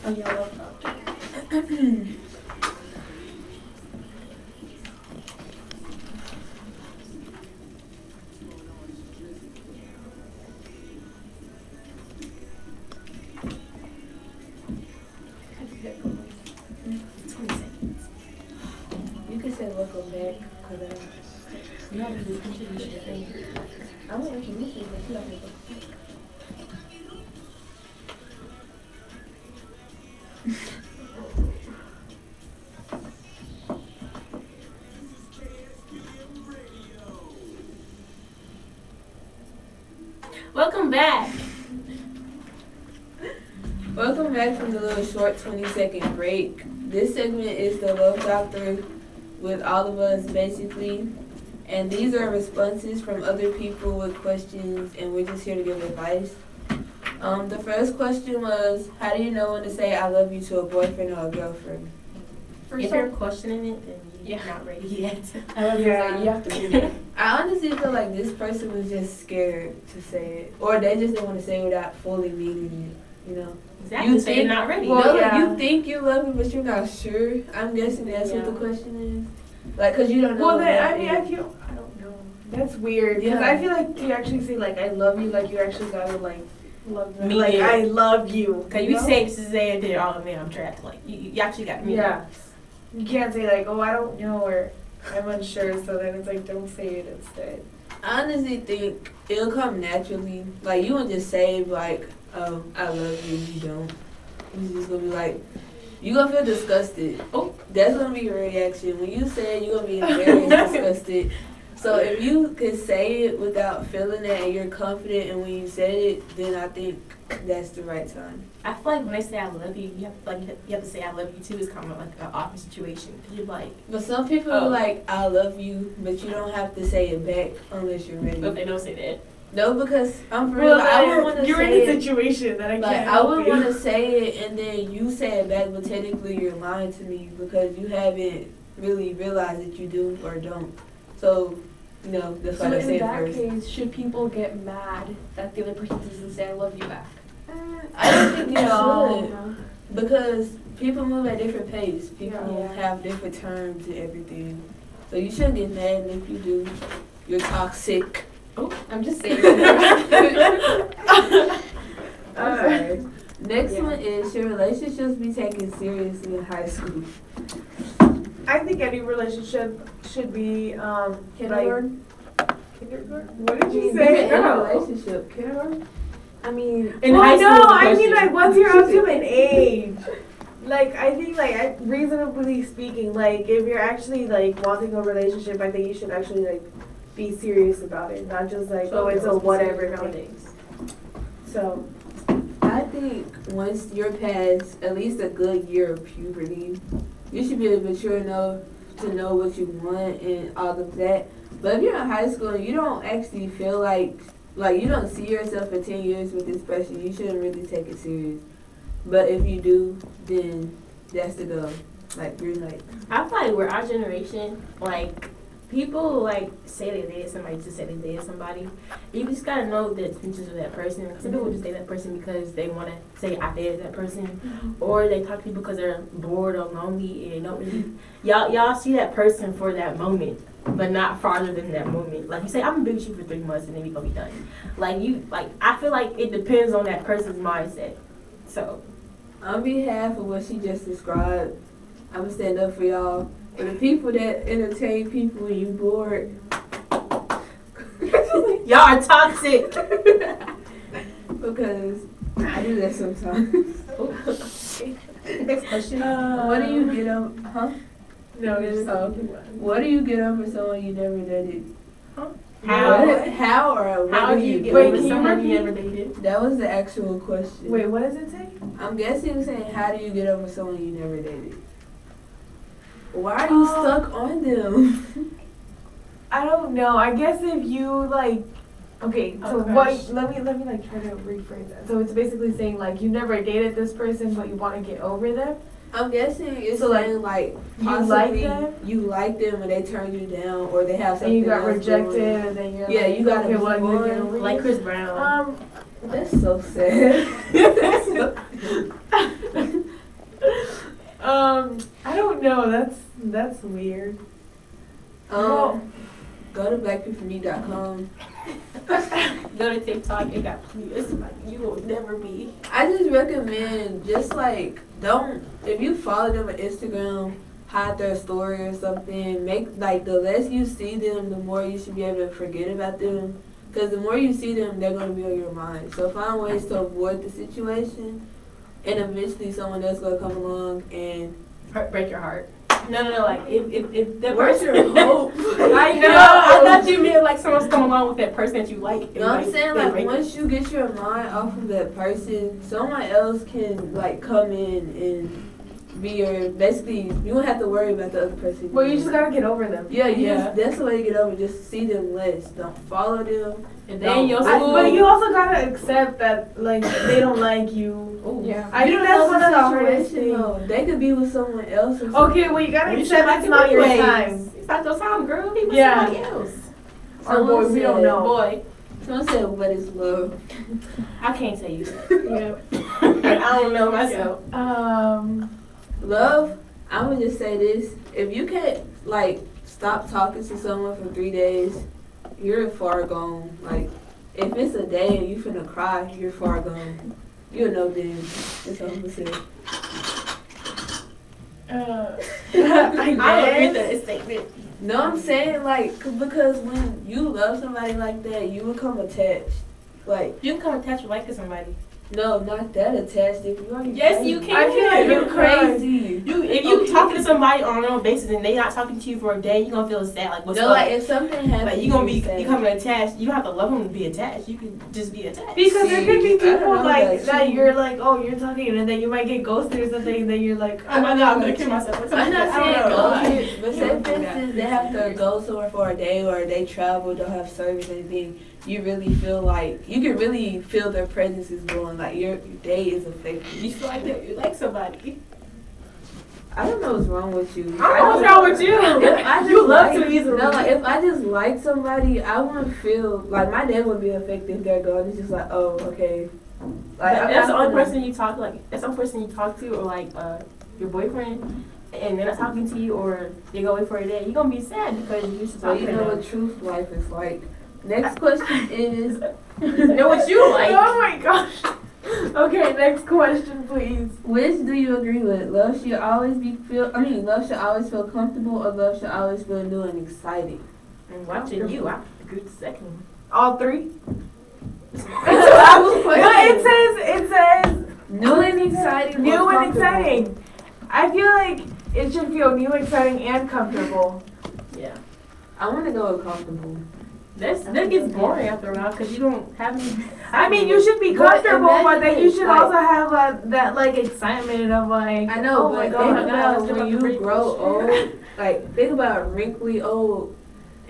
S5: Oh, yeah, I love that.
S2: You can say welcome back.
S3: You have to do contribution thing.
S2: I don't introduce you, but you have to go.
S3: Welcome back.
S2: Welcome back from the little short 20-second break. This segment is the Love Doctor with all of us, basically. And these are responses from other people with questions, and we're just here to give advice. The first question was, how do you know when to say I love you to a boyfriend or a girlfriend?
S3: If you're questioning it, then you're not ready yet.
S5: I love you. Like, you have to be there.
S2: I honestly feel like this person was just scared to say it. Or they just didn't want to say it without fully meaning it, you know?
S3: Exactly, so you're not ready.
S4: Well,
S2: No,
S4: yeah.
S2: you think you love me, but you're not sure. I'm guessing that's what the question is. Like, because you don't know.
S4: Well,
S2: what
S4: then,
S2: that
S4: I mean, I
S2: is.
S4: feel, I don't know. That's weird. Because
S2: Yeah.
S4: I feel like to actually say, like, I love you, like, you actually gotta, like,
S5: Love them.
S3: Me
S4: like,
S3: neither.
S4: I love you.
S3: Cause you say this is a did all of me, I'm trapped. Like you actually got me.
S4: Yeah. You can't say, like, oh, I don't know, or I'm unsure, so then it's like, don't say it instead.
S2: I honestly think it'll come naturally. Like, you won't just say, like, oh, I love you, you don't. You're just going to be like, you're going to feel disgusted.
S3: Oh.
S2: That's going to be your reaction. When you say it, you're going to be very disgusted. So if you can say it without feeling that and you're confident, and when you said it, then I think that's the right time.
S3: I feel like when they say I love you, you have to say I love you too. It's kind of like an awkward situation. Cause you're like,
S2: But some people are like, I love you, but you don't have to say it back unless you're ready.
S3: if they don't say that,
S2: No, because I'm real.
S4: Well,
S2: I wouldn't want to
S4: you're
S2: say
S4: in a
S2: it.
S4: situation that I
S2: Like,
S4: can't
S2: I
S4: help
S2: wouldn't
S4: you.
S2: want to say it and then you say it back, but technically you're lying to me because you haven't really realized that you do or don't. So, you know, that's why
S5: So
S2: I say
S5: in
S2: it
S5: that
S2: first.
S5: case, should people get mad that the other person doesn't say I love you back?
S2: I don't think you
S4: No.
S2: should because people move at different pace. People
S5: Yeah.
S2: have different terms and everything. So you shouldn't get mad, and if you do, you're toxic.
S5: I'm just saying.
S2: I'm sorry. Next
S5: Yeah.
S2: one is, should relationships be taken seriously in high school?
S4: I think any relationship should be
S2: Kindergarten?
S4: kindergarten. What did you
S2: In
S4: say?
S2: a
S4: Girl.
S2: relationship, kindergarten?
S5: I mean,
S3: In
S4: Well,
S3: high school,
S4: no,
S3: is the
S4: I mean
S3: question.
S4: like once you're up to an age. Like I think like reasonably speaking, like if you're actually like wanting a relationship, I think you should actually like be serious about it, not just like
S3: So
S4: oh it's a
S3: girls be
S4: whatever
S3: serious
S4: thing.
S3: nowadays.
S4: So
S2: I think once you're past at least a good year of puberty, you should be mature enough to know what you want and all of that. But if you're in high school and you don't actually feel like you don't see yourself for 10 years with this person, you shouldn't really take it serious. But if you do, then that's the go. Like, green light.
S3: I feel like we're our generation, like, people, like, say they dated somebody just say they dated somebody. You just gotta know the intentions of that person. Some people just date that person because they wanna say, I dated that person. Or they talk to people because they're bored or lonely and they don't really... Y'all see that person for that moment, but not farther than that moment. Like, you say, I'm gonna be with you for 3 months and then we gonna be done. I feel like it depends on that person's mindset. So...
S2: On behalf of what she just described, I'm gonna stand up for y'all. For the people that entertain people when you bored,
S3: y'all are toxic.
S2: because I do that sometimes.
S3: Next question.
S2: What do you get up? Huh?
S4: no, it's
S2: What do you get over someone you never dated?
S3: How?
S2: How or what
S3: How
S2: do
S3: do you get
S4: Wait,
S3: over
S4: can you
S3: someone you
S4: repeat?
S3: never dated?
S2: That was the actual question.
S4: Wait, what does it say?
S2: I'm guessing you're saying how do you get over someone you never dated? Why are you stuck on them?
S4: I don't know. I guess if you like, okay. So
S3: Okay.
S4: what? Let me like try to rephrase that. So it's basically saying like you never dated this person, but you want to get over them.
S2: I'm guessing it's
S4: So, like,
S2: saying like
S4: you like
S2: possibly
S4: them?
S2: you like them and they turned you down or they have something
S4: And you got
S2: else
S4: rejected,
S2: going.
S4: and then you're
S2: Yeah,
S4: like,
S2: you gotta
S4: okay,
S2: move
S4: well,
S2: on.
S4: you're getting over
S3: Like
S4: it.
S3: Chris Brown.
S2: That's so sad.
S4: I don't know. That's weird.
S2: Go to blackpeoplemeet.com.
S3: Go to TikTok. It got it's like you will never be.
S2: I just recommend just like don't if you follow them on Instagram, hide their story or something. Make like the less you see them, the more you should be able to forget about them. Because the more you see them, they're gonna be on your mind. So find ways to avoid the situation, and eventually someone else gonna come along and
S3: Break your heart. No. Like if that
S2: where's
S3: person.
S2: your hope?
S3: I know. I thought you meant like someone's coming along with that person that you like. And,
S2: You know what I'm saying?
S3: they
S2: Like
S3: break
S2: once you get your mind off of that person, someone else can like come in and be your basically. You don't have to worry about the other person.
S4: Well, you just gotta get over them.
S2: Yeah,
S3: Yeah.
S2: that's the way to get over. Just see them less. Don't follow them.
S3: If they in your
S2: I-
S3: school,
S4: But you also gotta accept that like they don't like you.
S3: Ooh.
S5: Yeah.
S4: I think that's one of the hardest
S2: situation,
S4: things.
S2: though. They could be with someone else. Or something.
S4: Okay, well you gotta
S3: You
S4: accept
S3: should
S4: it's
S3: like
S4: not your
S3: anyways.
S4: time.
S3: It's not your time, girl. Be with
S4: Yeah.
S3: somebody else.
S4: Or boy, we don't
S2: said-
S4: know.
S3: Boy,
S2: Someone said, "What is love?"
S3: I can't tell you that. I don't know myself.
S2: Love. I'm gonna just say this: if you can't like stop talking to someone for 3 days, you're far gone. Like, if it's a day and you finna cry, you're far gone. You'll know then. That's all I'm gonna say.
S3: I don't agree with that statement.
S2: No, I'm saying like because when you love somebody like that, you become attached. Like,
S3: You can come attached with liking somebody.
S2: no, not that attached. If you already
S3: Yes,
S2: crazy.
S3: you can.
S4: I feel like
S2: You're
S4: you
S2: crazy.
S3: If you talking to somebody on a normal basis and they not talking to you for a day, you gonna feel sad. Like what's
S2: No,
S3: up?
S2: like if something happens,
S3: Like you gonna be
S2: sad.
S3: becoming attached. You don't have to love them to be attached. You can just be attached.
S4: Because there could be
S2: See, I don't
S4: people
S2: know
S4: like
S2: that
S4: that
S2: shit.
S4: you're like, oh, you're talking, and then you might get ghosted or something, and then you're like,
S3: Oh my god, I'm gonna kill myself.
S2: I'm not saying
S3: I don't know.
S2: go, but say for instance they have to go somewhere for a day or they travel, don't have service or anything. you really feel like you can really feel their presence is going. Like your day is affected.
S3: You feel like that you like somebody.
S2: I don't know what's wrong with you.
S3: I don't know what's wrong with you.
S2: If I just
S3: You love
S2: like,
S3: to easily.
S2: no, like if I just like somebody, I wouldn't feel like my day would be affected if they're gone. It's just like, oh, okay. Like
S3: That's the only person you talk like. That's the only person you talk to, or like your boyfriend, and they're not talking to you, or they go away for a day. You're gonna be sad because you used to
S2: So
S3: talk
S2: you
S3: to
S2: know
S3: them.
S2: what truth life is like. Next question is,
S3: Know what you like.
S4: Oh my gosh. Okay, next question, please.
S2: which do you agree with? Love should always love should always feel comfortable, or love should always feel new and exciting.
S3: And watching you, I agree with the second one.
S4: All three?
S2: I was
S4: No, it says
S2: new and exciting.
S4: new
S2: or
S4: and
S2: comfortable?
S4: exciting. I feel like it should feel new, exciting, and comfortable.
S3: Yeah.
S2: I want to go with comfortable.
S3: That gets boring after a while because you don't have any.
S4: I mean, you should be
S2: But
S4: comfortable, but
S2: imagine
S4: then you
S2: it,
S4: should
S2: like-
S4: also have that like excitement of like,
S2: I know,
S4: oh my
S2: but
S4: god,
S2: think
S3: God,
S2: about
S3: let's
S2: when
S3: look
S2: you
S3: up the
S2: grow
S3: wrinkles.
S2: old. Like think about wrinkly old,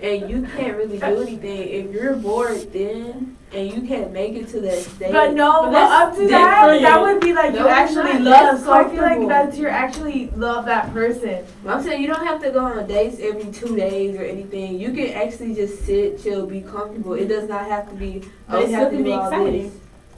S2: and you can't really do anything. If you're bored then, and you can't make it to that stage.
S4: But no,
S3: But
S4: but up
S3: that's
S4: to that,
S3: different.
S4: that would be like
S2: No,
S4: you
S2: it's
S4: actually
S2: not.
S4: love.
S2: That's
S4: So I feel like
S2: comfortable.
S4: that's you actually love that person.
S2: I'm saying you don't have to go on dates every 2 days or anything. You can actually just sit, chill, be comfortable. It does not have to be.
S3: But it
S2: you
S3: still
S2: have to
S3: can be
S2: do all
S3: exciting.
S2: this.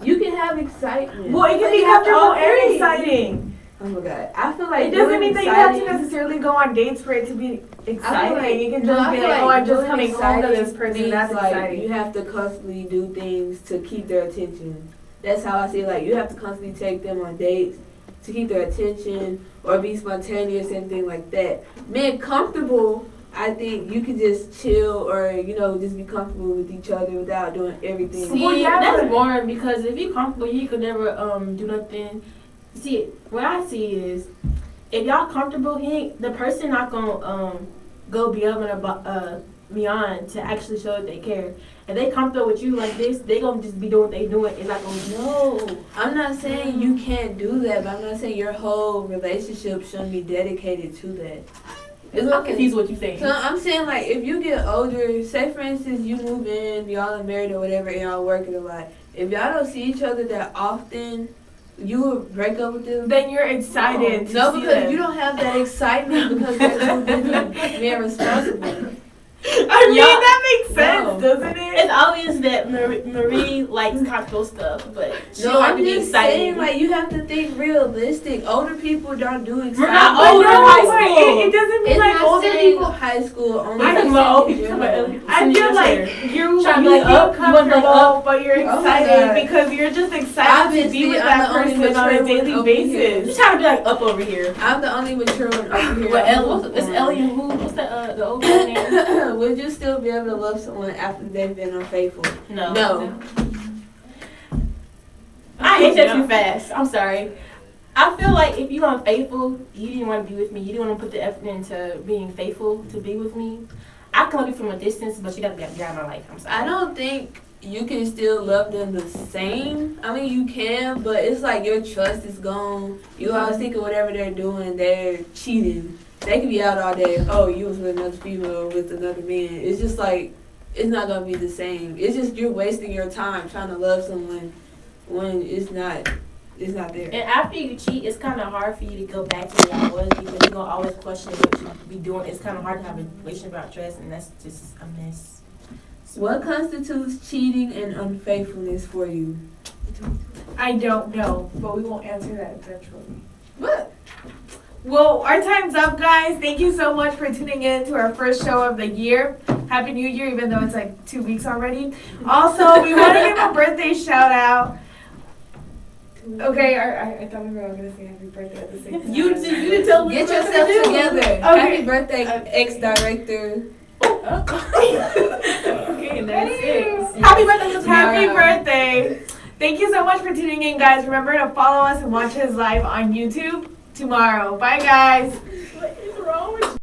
S2: You can have excitement.
S4: Well, it can
S2: But
S4: be
S2: you have
S4: comfortable
S2: all
S4: and
S2: three.
S4: exciting.
S2: Oh my god, I feel like
S4: It doesn't
S2: doing
S4: mean that you have to
S2: exciting-
S4: necessarily go on dates for it to be exciting.
S2: like-
S4: You can
S2: no,
S4: just
S2: I
S4: be
S2: feel
S4: like, oh, I'm just
S2: doing
S4: coming home to this
S2: exciting
S4: person.
S2: means,
S4: That's
S2: like,
S4: exciting.
S2: You have to constantly do things to keep their attention. That's how I see it. Like you have to constantly take them on dates to keep their attention or be spontaneous and things like that. Being comfortable, I think you can just chill or just be comfortable with each other without doing everything.
S3: See,
S4: Well, yeah,
S3: that's
S4: but-
S3: boring because if you're comfortable, you could never do nothing. See, what I see is if y'all comfortable, the person not gonna go beyond to actually show that they care. If they comfortable with you like this, they gonna just be doing what they doing. It's not gonna.
S2: No, I'm not saying you can't do that, but I'm not saying your whole relationship shouldn't be dedicated to that.
S3: I'm confused what you saying.
S2: So I'm saying, like, if you get older, say for instance you move in, y'all are married or whatever, and y'all working a lot. If y'all don't see each other that often, you would break up with them.
S4: Then you're excited. to
S2: No,
S4: see
S2: because
S4: them.
S2: you don't have that excitement because they're too busy being responsible.
S4: I mean,
S3: Y'all-
S4: that makes sense,
S2: No.
S4: doesn't it?
S3: It's obvious that Marie likes comfortable stuff, but she
S2: No,
S3: don't like
S2: I'm
S3: to be
S2: just
S3: excited.
S2: saying, like, you have to think realistic. Older people don't do excitement.
S3: We're not
S4: But
S3: older
S4: no,
S3: in high
S4: but
S3: school.
S4: It doesn't mean
S2: It's
S4: like
S2: not
S4: older
S2: saying
S4: people.
S2: high school only.
S3: I'm talking
S2: It's
S3: about old
S2: in
S3: people.
S2: general.
S4: I feel like you
S3: Trying to
S4: you
S3: be like
S4: feel
S3: up, you wanna be like
S4: comfortable,
S3: up.
S4: but you're
S2: Oh my
S4: excited
S2: God.
S4: because you're just excited to
S2: Obviously,
S4: be with
S2: I'm
S4: that
S2: the only
S4: person on a
S2: mature one
S4: daily
S2: over here.
S3: You're
S4: basis.
S3: trying to be like up over here.
S2: I'm the only mature one over here.
S3: It's Ellie and who? What's the old guy name?
S2: Would you still be able to love someone after they've been unfaithful?
S3: No.
S2: No.
S3: I hate that too fast. I'm sorry. I feel like if you unfaithful, you didn't want to be with me. You didn't want to put the effort into being faithful to be with me. I can love you from a distance, but you got to be out of my life. I'm sorry.
S2: I don't think you can still love them the same. I mean, you can, but it's like your trust is gone. You always think of whatever they're doing, they're cheating. They can be out all day. Oh, you was with another female, with another man. It's just like, it's not going to be the same. It's just you're wasting your time trying to love someone when it's not there.
S3: And after you cheat, it's kind of hard for you to go back to where I was because you're going to always question what you be doing. It's kind of hard to have a relationship without trust, and that's just a mess.
S2: What constitutes cheating and unfaithfulness for you?
S4: I don't know, but we will answer that eventually.
S2: What?
S4: Well, our time's up, guys. Thank you so much for tuning in to our first show of the year. Happy New Year, even though it's like 2 weeks already. Also, we want to give a birthday shout out. Okay, I thought we were all going to say happy birthday at the same time.
S3: You didn't tell me
S2: Get
S3: what
S2: yourself
S3: to do.
S2: together. Happy birthday, ex-director.
S3: Okay, and that's it.
S4: Happy birthday,
S3: Miss
S4: Happy
S2: Mara.
S4: birthday. Thank you so much for tuning in, guys. Remember to follow us and watch us live on YouTube tomorrow. Bye, guys.
S3: What is wrong with you?